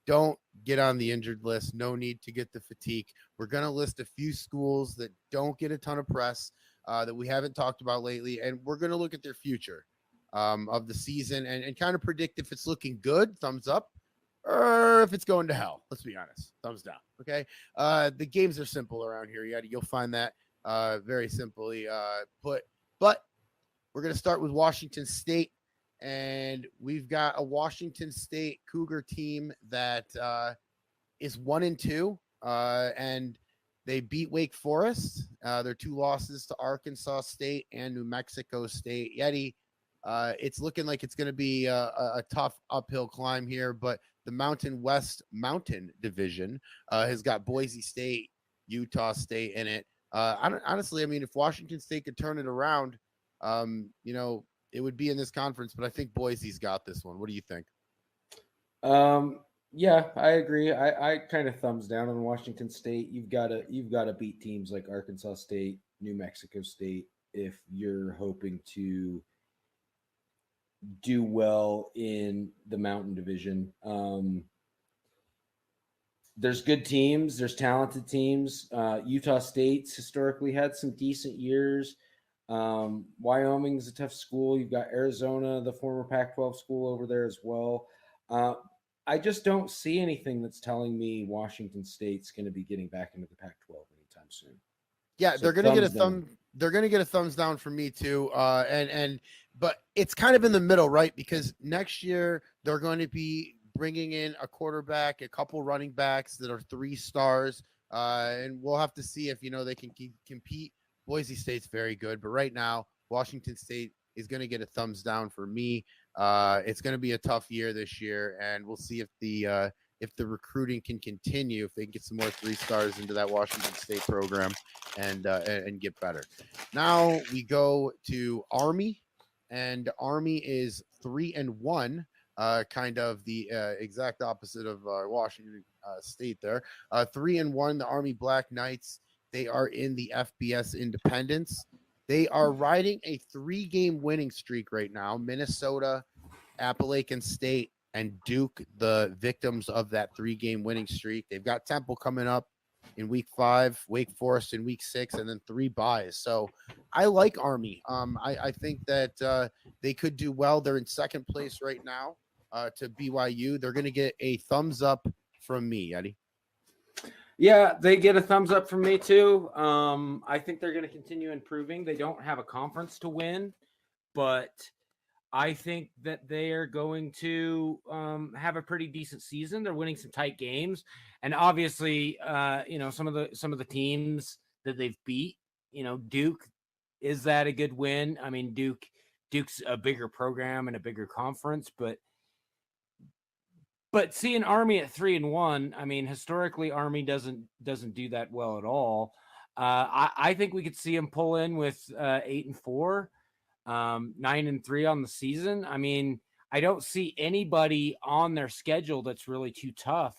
don't get on the injured list. No need to get the fatigue. We're going to list a few schools that don't get a ton of press. that we haven't talked about lately, and we're going to look at their future of the season and kind of predict if it's looking good, thumbs up, or if it's going to hell. Let's be honest, thumbs down. Okay. The games are simple around here. You'll find that very simply put. But we're going to start with Washington State, and we've got a Washington State Cougar team that is 1-2, and they beat Wake Forest. Their 2 losses to Arkansas State and New Mexico State. Yeti, it's looking like it's going to be a tough uphill climb here, but the Mountain West Mountain Division has got Boise State, Utah State in it. Honestly, I mean, if Washington State could turn it around, it would be in this conference, but I think Boise's got this one. What do you think? Yeah, I agree. I kind of thumbs down on Washington State. You've got to beat teams like Arkansas State, New Mexico State if you're hoping to do well in the Mountain Division. There's good teams. There's talented teams. Utah State's historically had some decent years. Wyoming's a tough school. You've got Arizona, the former Pac-12 school over there as well. I just don't see anything that's telling me Washington State's going to be getting back into the Pac-12 anytime soon. Yeah, So they're going to get a thumbs thumb. They're going to get a thumbs down from me too. But it's kind of in the middle, right? Because next year they're going to be bringing in a quarterback, a couple running backs that are 3 stars, and we'll have to see if they can compete. Boise State's very good, but right now Washington State is going to get a thumbs down for me. It's going to be a tough year this year, and we'll see if the recruiting can continue, if they can get some more 3 stars into that Washington State program and get better. Now we go to Army, and Army is 3-1, kind of the exact opposite of Washington State there. 3-1, the Army Black Knights. They are in the FBS Independence. They are riding a 3-game winning streak right now. Minnesota, Appalachian State, and Duke, the victims of that 3-game winning streak. They've got Temple coming up in week 5, Wake Forest in week 6, and then 3 byes. So I like Army. I think that they could do well. They're in second place right now to BYU. They're going to get a thumbs up from me, Eddie. Yeah, they get a thumbs up from me too. I think they're going to continue improving. They don't have a conference to win, but I think that they are going to have a pretty decent season. They're winning some tight games, and obviously, some of the teams that they've beat. Duke, is that a good win? I mean, Duke's a bigger program and a bigger conference, but seeing Army at 3-1, I mean, historically, Army doesn't do that well at all. I think we could see them pull in with 8-4, 9-3 on the season. I mean, I don't see anybody on their schedule that's really too tough.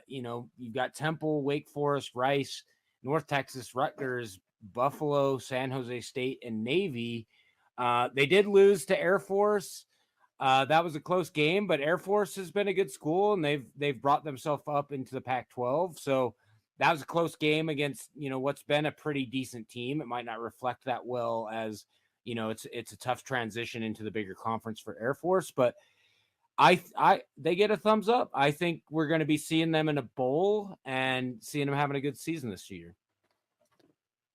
You've got Temple, Wake Forest, Rice, North Texas, Rutgers, Buffalo, San Jose State, and Navy. They did lose to Air Force. That was a close game, but Air Force has been a good school, and they've brought themselves up into the Pac-12. So that was a close game against what's been a pretty decent team. It might not reflect that well as it's a tough transition into the bigger conference for Air Force, but they get a thumbs up. I think we're going to be seeing them in a bowl and seeing them having a good season this year.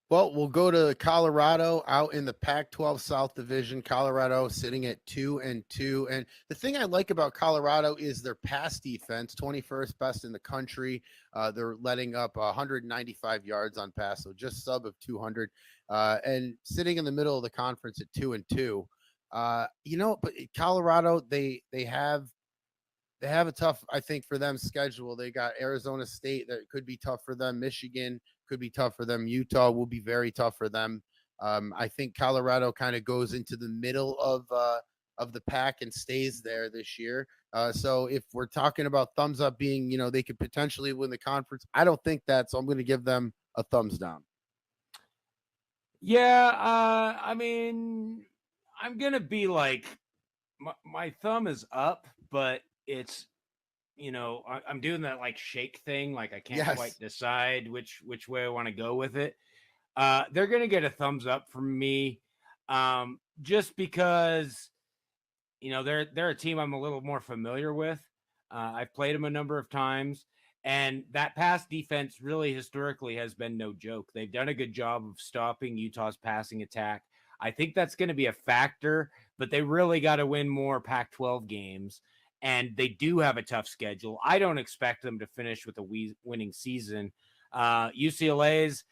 Well, we'll go to Colorado out in the Pac-12 South Division. Colorado sitting at 2-2. And the thing I like about Colorado is their pass defense, 21st best in the country. They're letting up 195 yards on pass, so just sub of 200. And sitting in the middle of the conference at 2-2. But Colorado, they have a tough, I think, for them schedule. They got Arizona State that could be tough for them. Michigan could be tough for them. Utah will be very tough for them. I think Colorado kind of goes into the middle of the pack and stays there this year. So if we're talking about thumbs up being, they could potentially win the conference, I don't think that. So I'm going to give them a thumbs down. Yeah, I mean, I'm going to be like, my thumb is up, but it's, I'm doing that like shake thing. Like I can't quite decide which way I want to go with it. They're going to get a thumbs up from me, just because they're a team I'm a little more familiar with. I've played them a number of times, and that pass defense really historically has been no joke. They've done a good job of stopping Utah's passing attack. I think that's going to be a factor, but they really got to win more Pac-12 games, and they do have a tough schedule. I don't expect them to finish with a winning season. UCLA's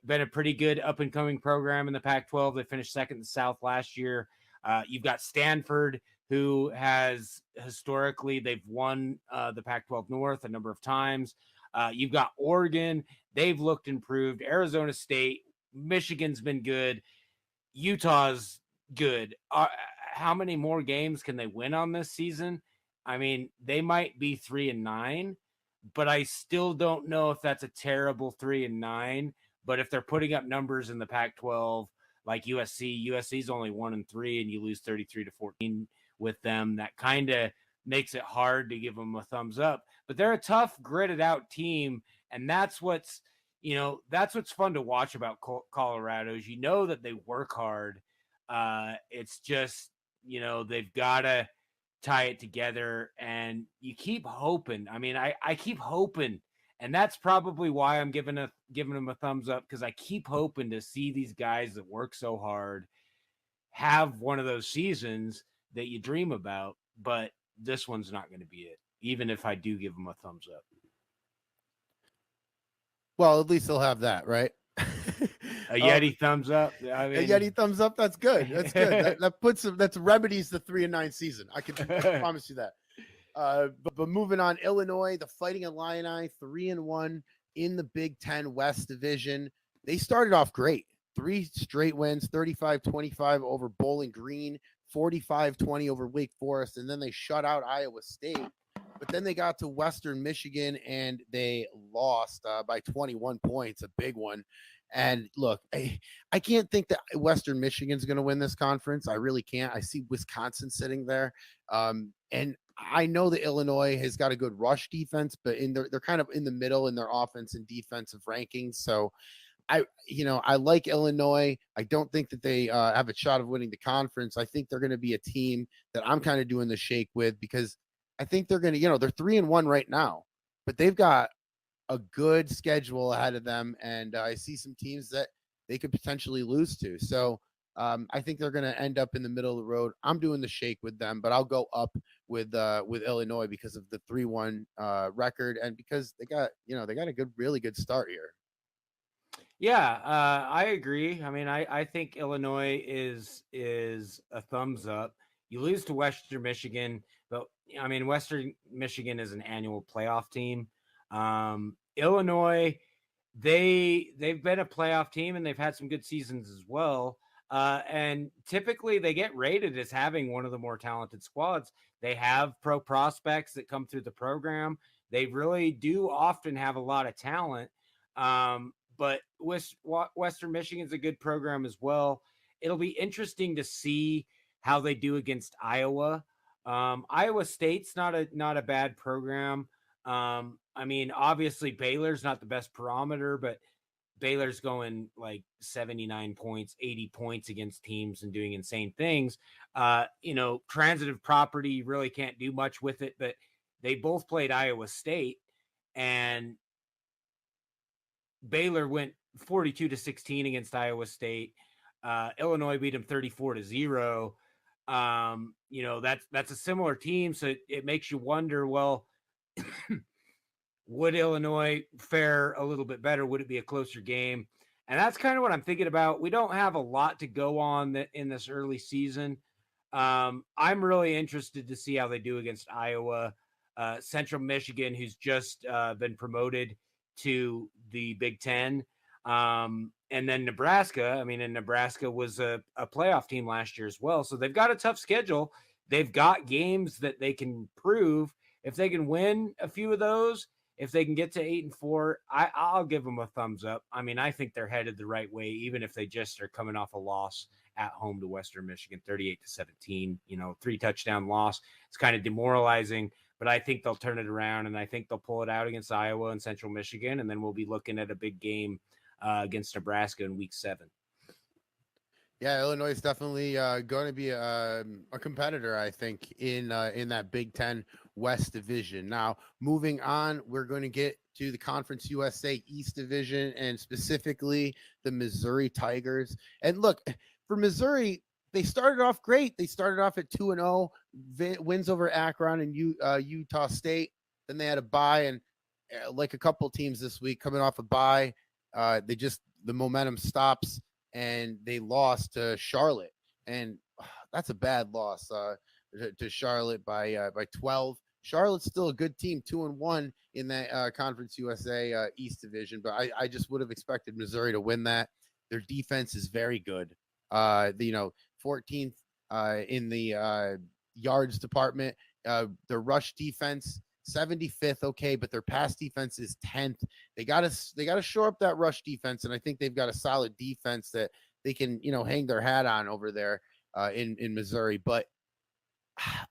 been a pretty good up-and-coming program in the Pac-12. They finished second in the South last year. You've got Stanford, who has historically, they've won the Pac-12 North a number of times. You've got Oregon. They've looked improved. Arizona State. Michigan's been good. Utah's good. How many more games can they win on this season? I mean, they might be 3-9, but I still don't know if that's a terrible 3-9. But if they're putting up numbers in the Pac-12 like USC's only 1-3, and you lose 33-14 with them, that kind of makes it hard to give them a thumbs up. But they're a tough, gritted out team, and that's what's fun to watch about Colorado is that they work hard. It's just they've got to tie it together, and you keep hoping. I mean, I keep hoping. And that's probably why I'm giving them a thumbs up, because I keep hoping to see these guys that work so hard have one of those seasons that you dream about. But this one's not going to be it, even if I do give them a thumbs up. Well, at least they'll have that, right? A Yeti thumbs up. I mean, a Yeti thumbs up. That's good. That's good. That remedies the 3-9 season. I can promise you that. But moving on, Illinois, the Fighting Illini, 3-1 in the Big Ten West Division. They started off great. 3 straight wins, 35-25 over Bowling Green, 45-20 over Wake Forest, and then they shut out Iowa State. But then they got to Western Michigan, and they lost by 21 points, a big one. And look, I can't think that Western Michigan's going to win this conference. I really can't. I see Wisconsin sitting there. And I know that Illinois has got a good rush defense, but they're kind of in the middle in their offense and defensive rankings. So I like Illinois. I don't think that they have a shot of winning the conference. I think they're going to be a team that I'm kind of doing the shake with, because I think they're going to, they're 3-1 right now, but they've got a good schedule ahead of them. And I see some teams that they could potentially lose to. So I think they're going to end up in the middle of the road. I'm doing the shake with them, but I'll go up with Illinois because of the 3-1 record, and because they got a really good start here. Yeah, I agree. I mean, I think Illinois is a thumbs up. You lose to Western Michigan, but I mean, Western Michigan is an annual playoff team. Illinois, they've been a playoff team, and they've had some good seasons as well. And typically they get rated as having one of the more talented squads. They have pro prospects that come through the program. They really do often have a lot of talent. But Western Michigan's a good program as well. It'll be interesting to see how they do against Iowa. Iowa State's not a bad program. I mean, obviously Baylor's not the best barometer, but Baylor's going like 79 points, 80 points against teams and doing insane things. Transitive property, really can't do much with it, but they both played Iowa State, and Baylor went 42-16 against Iowa State. Illinois beat them 34-0. That's a similar team. So it makes you wonder, well, would Illinois fare a little bit better? Would it be a closer game? And that's kind of what I'm thinking about. We don't have a lot to go on in this early season. I'm really interested to see how they do against Iowa, Central Michigan, who's just been promoted to the Big Ten. And then Nebraska. I mean, and Nebraska was a playoff team last year as well. So they've got a tough schedule. They've got games that they can prove. If they can win a few of those, if they can get to 8-4, I'll give them a thumbs up. I mean, I think they're headed the right way, even if they just are coming off a loss at home to Western Michigan, 38-17, 3-touchdown loss. It's kind of demoralizing, but I think they'll turn it around, and I think they'll pull it out against Iowa and Central Michigan, and then we'll be looking at a big game against Nebraska in Week 7. Yeah, Illinois is definitely going to be a competitor, I think, in that Big Ten West Division. Now, moving on, we're going to get to the Conference USA East Division, and specifically the Missouri Tigers. And look, for Missouri, they started off great. They started off at 2-0, wins over Akron and Utah State. Then they had a bye, and like a couple teams this week coming off a bye, the momentum stops, and they lost to Charlotte, and that's a bad loss to Charlotte by 12. Charlotte's still a good team, 2-1 in that Conference USA East Division, but I just would have expected Missouri to win that. Their defense is very good. 14th in the yards department. Their rush defense 75th, okay, but their pass defense is 10th. They got to shore up that rush defense, and I think they've got a solid defense that they can, hang their hat on over there in Missouri. But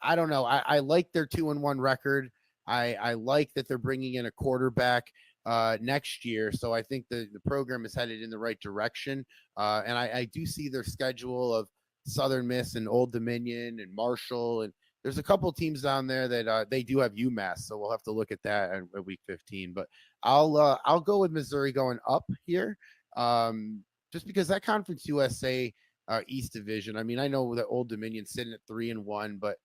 I don't know. I like their 2-1 record. I like that they're bringing in a quarterback next year, so I think the program is headed in the right direction. And I do see their schedule of Southern Miss and Old Dominion and Marshall, and there's a couple teams down there that they do have UMass, so we'll have to look at that at Week 15. But I'll go with Missouri going up here, just because that Conference USA East Division. I mean, I know that Old Dominion's sitting at 3-1, but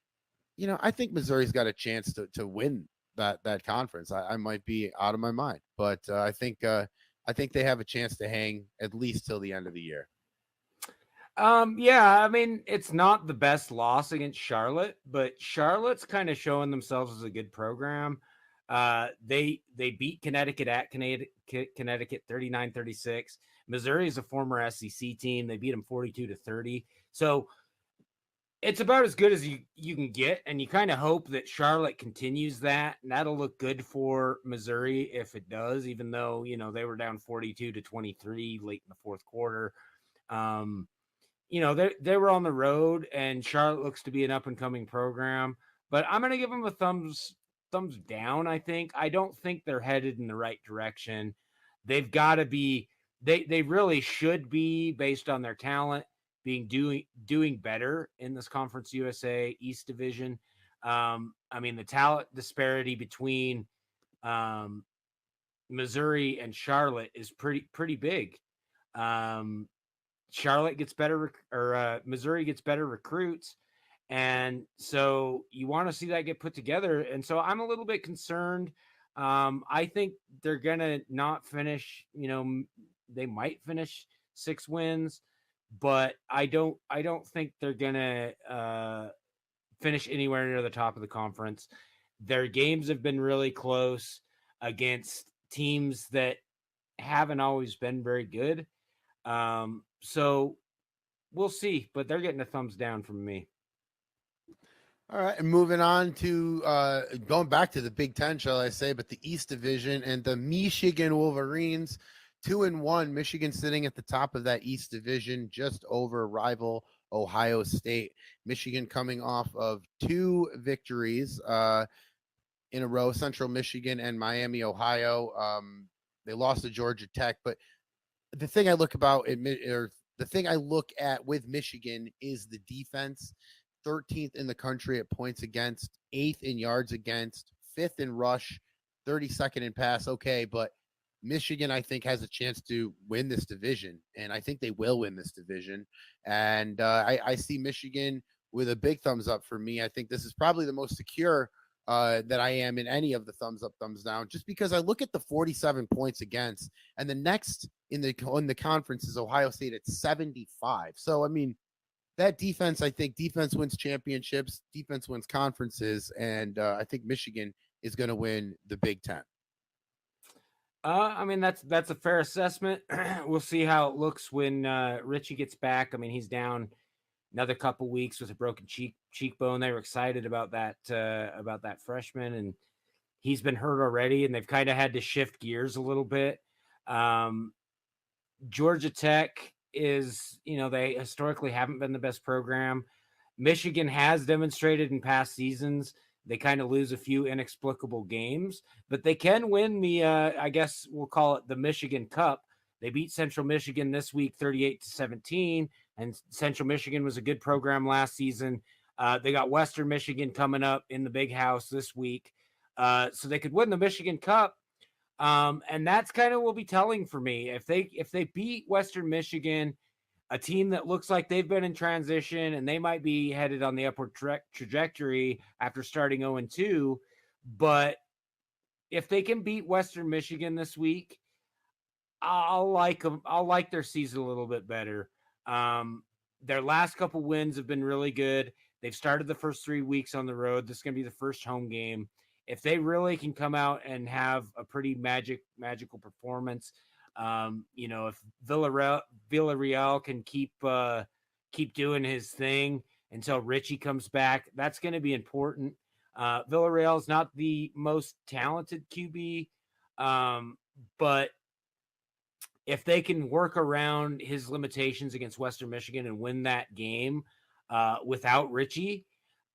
I think Missouri's got a chance to win that conference. I might be out of my mind, but I think they have a chance to hang at least till the end of the year. Yeah, I mean, it's not the best loss against Charlotte, but Charlotte's kind of showing themselves as a good program. They beat Connecticut at Connecticut 39-36. Missouri is a former SEC team. They beat them 42-30. So it's about as good as you can get, and you kind of hope that Charlotte continues that, and that'll look good for Missouri if it does, even though, they were down 42-23 late in the fourth quarter. They were on the road, and Charlotte looks to be an up-and-coming program. But I'm going to give them a thumbs down, I think. I don't think they're headed in the right direction. They've got to be – they really should be, based on their talent, doing better in this Conference USA East Division. I mean, the talent disparity between Missouri and Charlotte is pretty big. Charlotte gets better, Missouri gets better recruits. And so you want to see that get put together. And so I'm a little bit concerned. I think they're going to not finish, they might finish 6 wins, but I don't think they're going to finish anywhere near the top of the conference. Their games have been really close against teams that haven't always been very good. So we'll see, but they're getting a thumbs down from me. All right, and moving on to going back to the Big Ten, shall I say, but the East Division and the Michigan Wolverines, 2-1. Michigan sitting at the top of that East Division, just over rival Ohio State. Michigan coming off of 2 victories in a row, Central Michigan and Miami, Ohio. They lost to Georgia Tech, but the thing I look at with Michigan is the defense. 13th in the country at points against, 8th in yards against, 5th in rush, 32nd in pass. Okay, but Michigan, I think, has a chance to win this division, and I think they will win this division. And I see Michigan with a big thumbs up for me. I think this is probably the most secure that I am in any of the thumbs up, thumbs down, just because I look at the 47 points against, and the next in the conference is Ohio State at 75. So, I mean, that defense, I think defense wins championships, defense wins conferences, and I think Michigan is going to win the Big Ten. I mean, that's a fair assessment. We'll see how it looks when Richie gets back. I mean, he's down another couple weeks with a broken cheekbone. They were excited about that freshman, and he's been hurt already, and they've kind of had to shift gears a little bit. Georgia Tech is, they historically haven't been the best program. Michigan has demonstrated in past seasons they kind of lose a few inexplicable games, but they can win the, I guess we'll call it the Michigan Cup, They beat Central Michigan this week 38-17, and Central Michigan was a good program last season. They got Western Michigan coming up in the Big House this week, so they could win the Michigan Cup. And that's kind of will be telling for me. If they beat Western Michigan, a team that looks like they've been in transition and they might be headed on the upward trajectory after starting 0-2, but if they can beat Western Michigan this week, I'll like them. I'll like their season a little bit better. Their last couple wins have been really good. They've started the first 3 weeks on the road. This is going to be the first home game. If they really can come out and have a pretty magical performance, if Villarreal can keep doing his thing until Richie comes back, that's going to be important. Villarreal is not the most talented QB, but if they can work around his limitations against Western Michigan and win that game without Richie,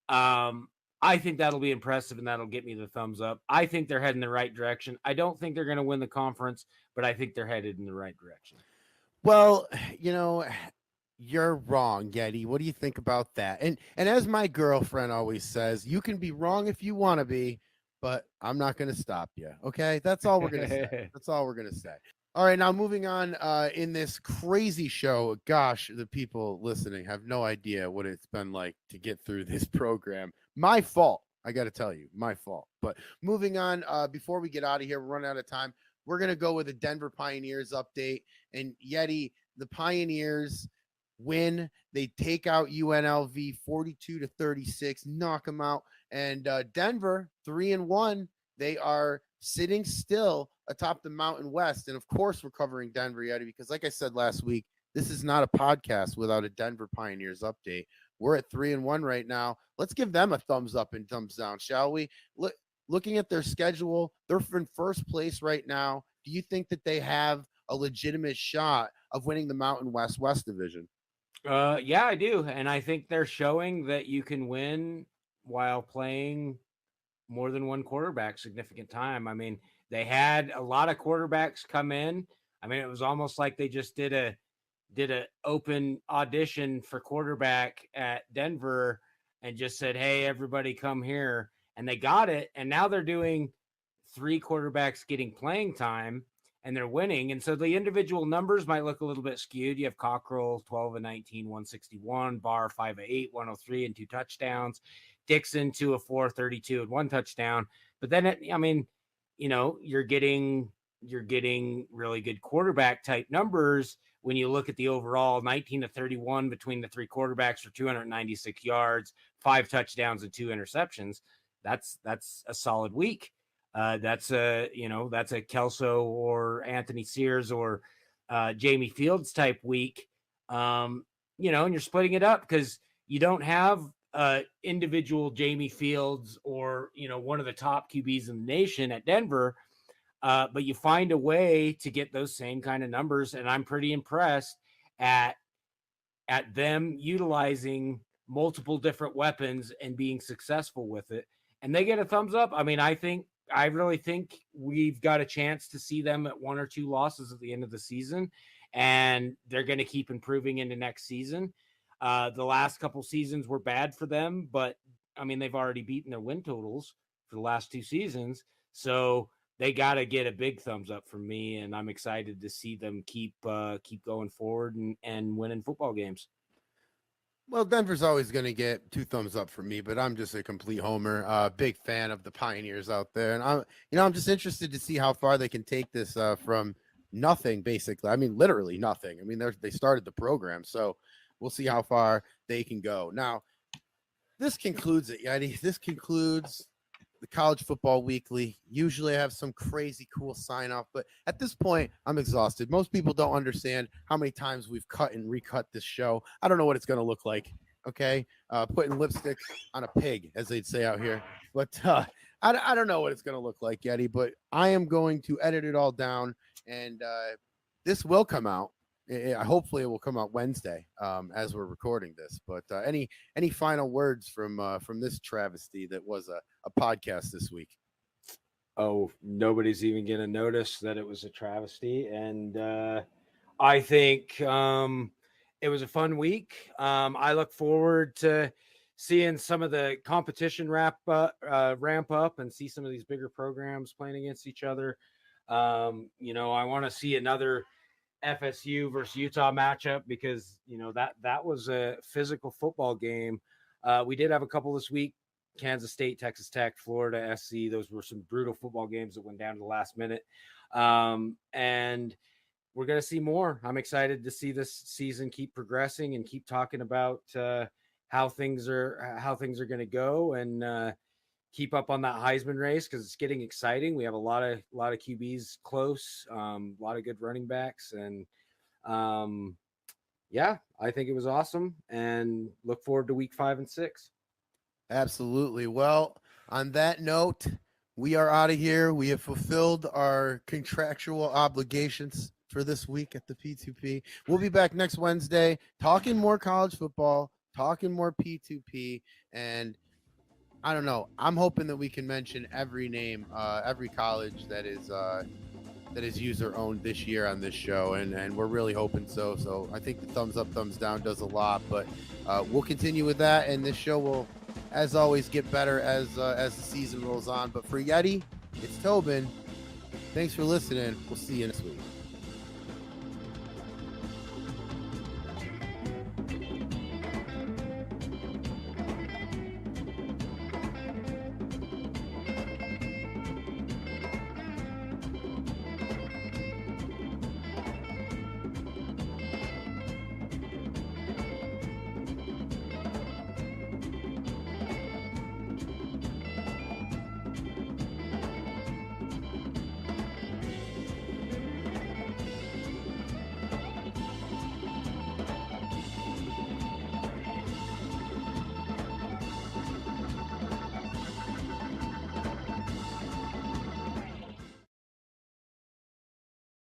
I think that'll be impressive and that'll get me the thumbs up. I think they're heading the right direction. I don't think they're going to win the conference, but I think they're headed in the right direction. Well, you're wrong, Yeti. What do you think about that? And as my girlfriend always says, you can be wrong if you want to be, but I'm not going to stop you. Okay? That's all we're going to say. That's all we're going to say. All right, now moving on in this crazy show. Gosh, the people listening have no idea what it's been like to get through this program. My fault. I got to tell you, my fault. But moving on, before we get out of here, we're running out of time. We're going to go with a Denver Pioneers update. And Yeti, the Pioneers win. They take out UNLV 42-36, knock them out. And Denver, 3-1. They are sitting still atop the Mountain West. And of course, we're covering Denver, Yeti, because like I said last week, this is not a podcast without a Denver Pioneers update. We're at 3-1 right now. Let's give them a thumbs up and thumbs down, shall we? Looking at their schedule, they're in first place right now. Do you think that they have a legitimate shot of winning the Mountain West Division? Yeah, I do. And I think they're showing that you can win while playing more than one quarterback significant time. I mean, they had a lot of quarterbacks come in. I mean, it was almost like they just did a open audition for quarterback at Denver and just said, "Hey, everybody come here." And they got it. And now they're doing 3 quarterbacks getting playing time and they're winning. And so the individual numbers might look a little bit skewed. You have Cockrell, 12-19, 161, Barr, 5-8, 103, and 2 touchdowns. Dixon, 2-4, 32, and 1 touchdown. But then, you're getting really good quarterback type numbers when you look at the overall 19-31 between the 3 quarterbacks for 296 yards, 5 touchdowns, and 2 interceptions. That's a solid week. That's a Kelso or Anthony Sears or Jamie Fields type week. And you're splitting it up because you don't have individual Jamie Fields or, one of the top QBs in the nation at Denver. But you find a way to get those same kind of numbers. And I'm pretty impressed at them utilizing multiple different weapons and being successful with it. And they get a thumbs up. I mean, I really think we've got a chance to see them at 1 or 2 losses at the end of the season, and they're going to keep improving into next season. The last couple seasons were bad for them, but I mean, they've already beaten their win totals for the last 2 seasons. So they got to get a big thumbs up from me. And I'm excited to see them keep going forward and winning football games. Well, Denver's always going to get 2 thumbs up from me, but I'm just a complete homer. Big fan of the Pioneers out there, and I'm just interested to see how far they can take this from nothing, basically. I mean, literally nothing. I mean, they started the program, so we'll see how far they can go. Now, this concludes it, Yeti. This concludes the College Football Weekly. Usually I have some crazy cool sign off, but at this point I'm exhausted. Most people don't understand how many times we've cut and recut this show. I don't know what it's going to look like. Okay. Putting lipstick on a pig, as they'd say out here. But I don't know what it's going to look like, Yeti, but I am going to edit it all down, and this will come out. Hopefully it will come out Wednesday as we're recording this. But any final words from this travesty that was a podcast this week? Oh, nobody's even going to notice that it was a travesty. And I think it was a fun week. I look forward to seeing some of the competition ramp up and see some of these bigger programs playing against each other. You know, I want to see another FSU versus Utah matchup because you know that was a physical football game. We did have a couple this week: Kansas State, Texas Tech, Florida SC. Those were some brutal football games that went down to the last minute, and we're going to see more. I'm excited to see this season keep progressing and keep talking about how things are going to go and keep up on that Heisman race because it's getting exciting. We have a lot of QBs close, a lot of good running backs, and yeah, I think it was awesome and look forward to week 5 and 6. Absolutely. Well, on that note, we are out of here. We have fulfilled our contractual obligations for this week at the P2P. We'll be back next Wednesday talking more college football, talking more P2P, and I don't know. I'm hoping that we can mention every name, every college that is user owned this year on this show, and we're really hoping so. So I think the thumbs up, thumbs down does a lot, but we'll continue with that, and this show will, as always, get better as the season rolls on. But for Yeti, it's Tobin. Thanks for listening. We'll see you next week.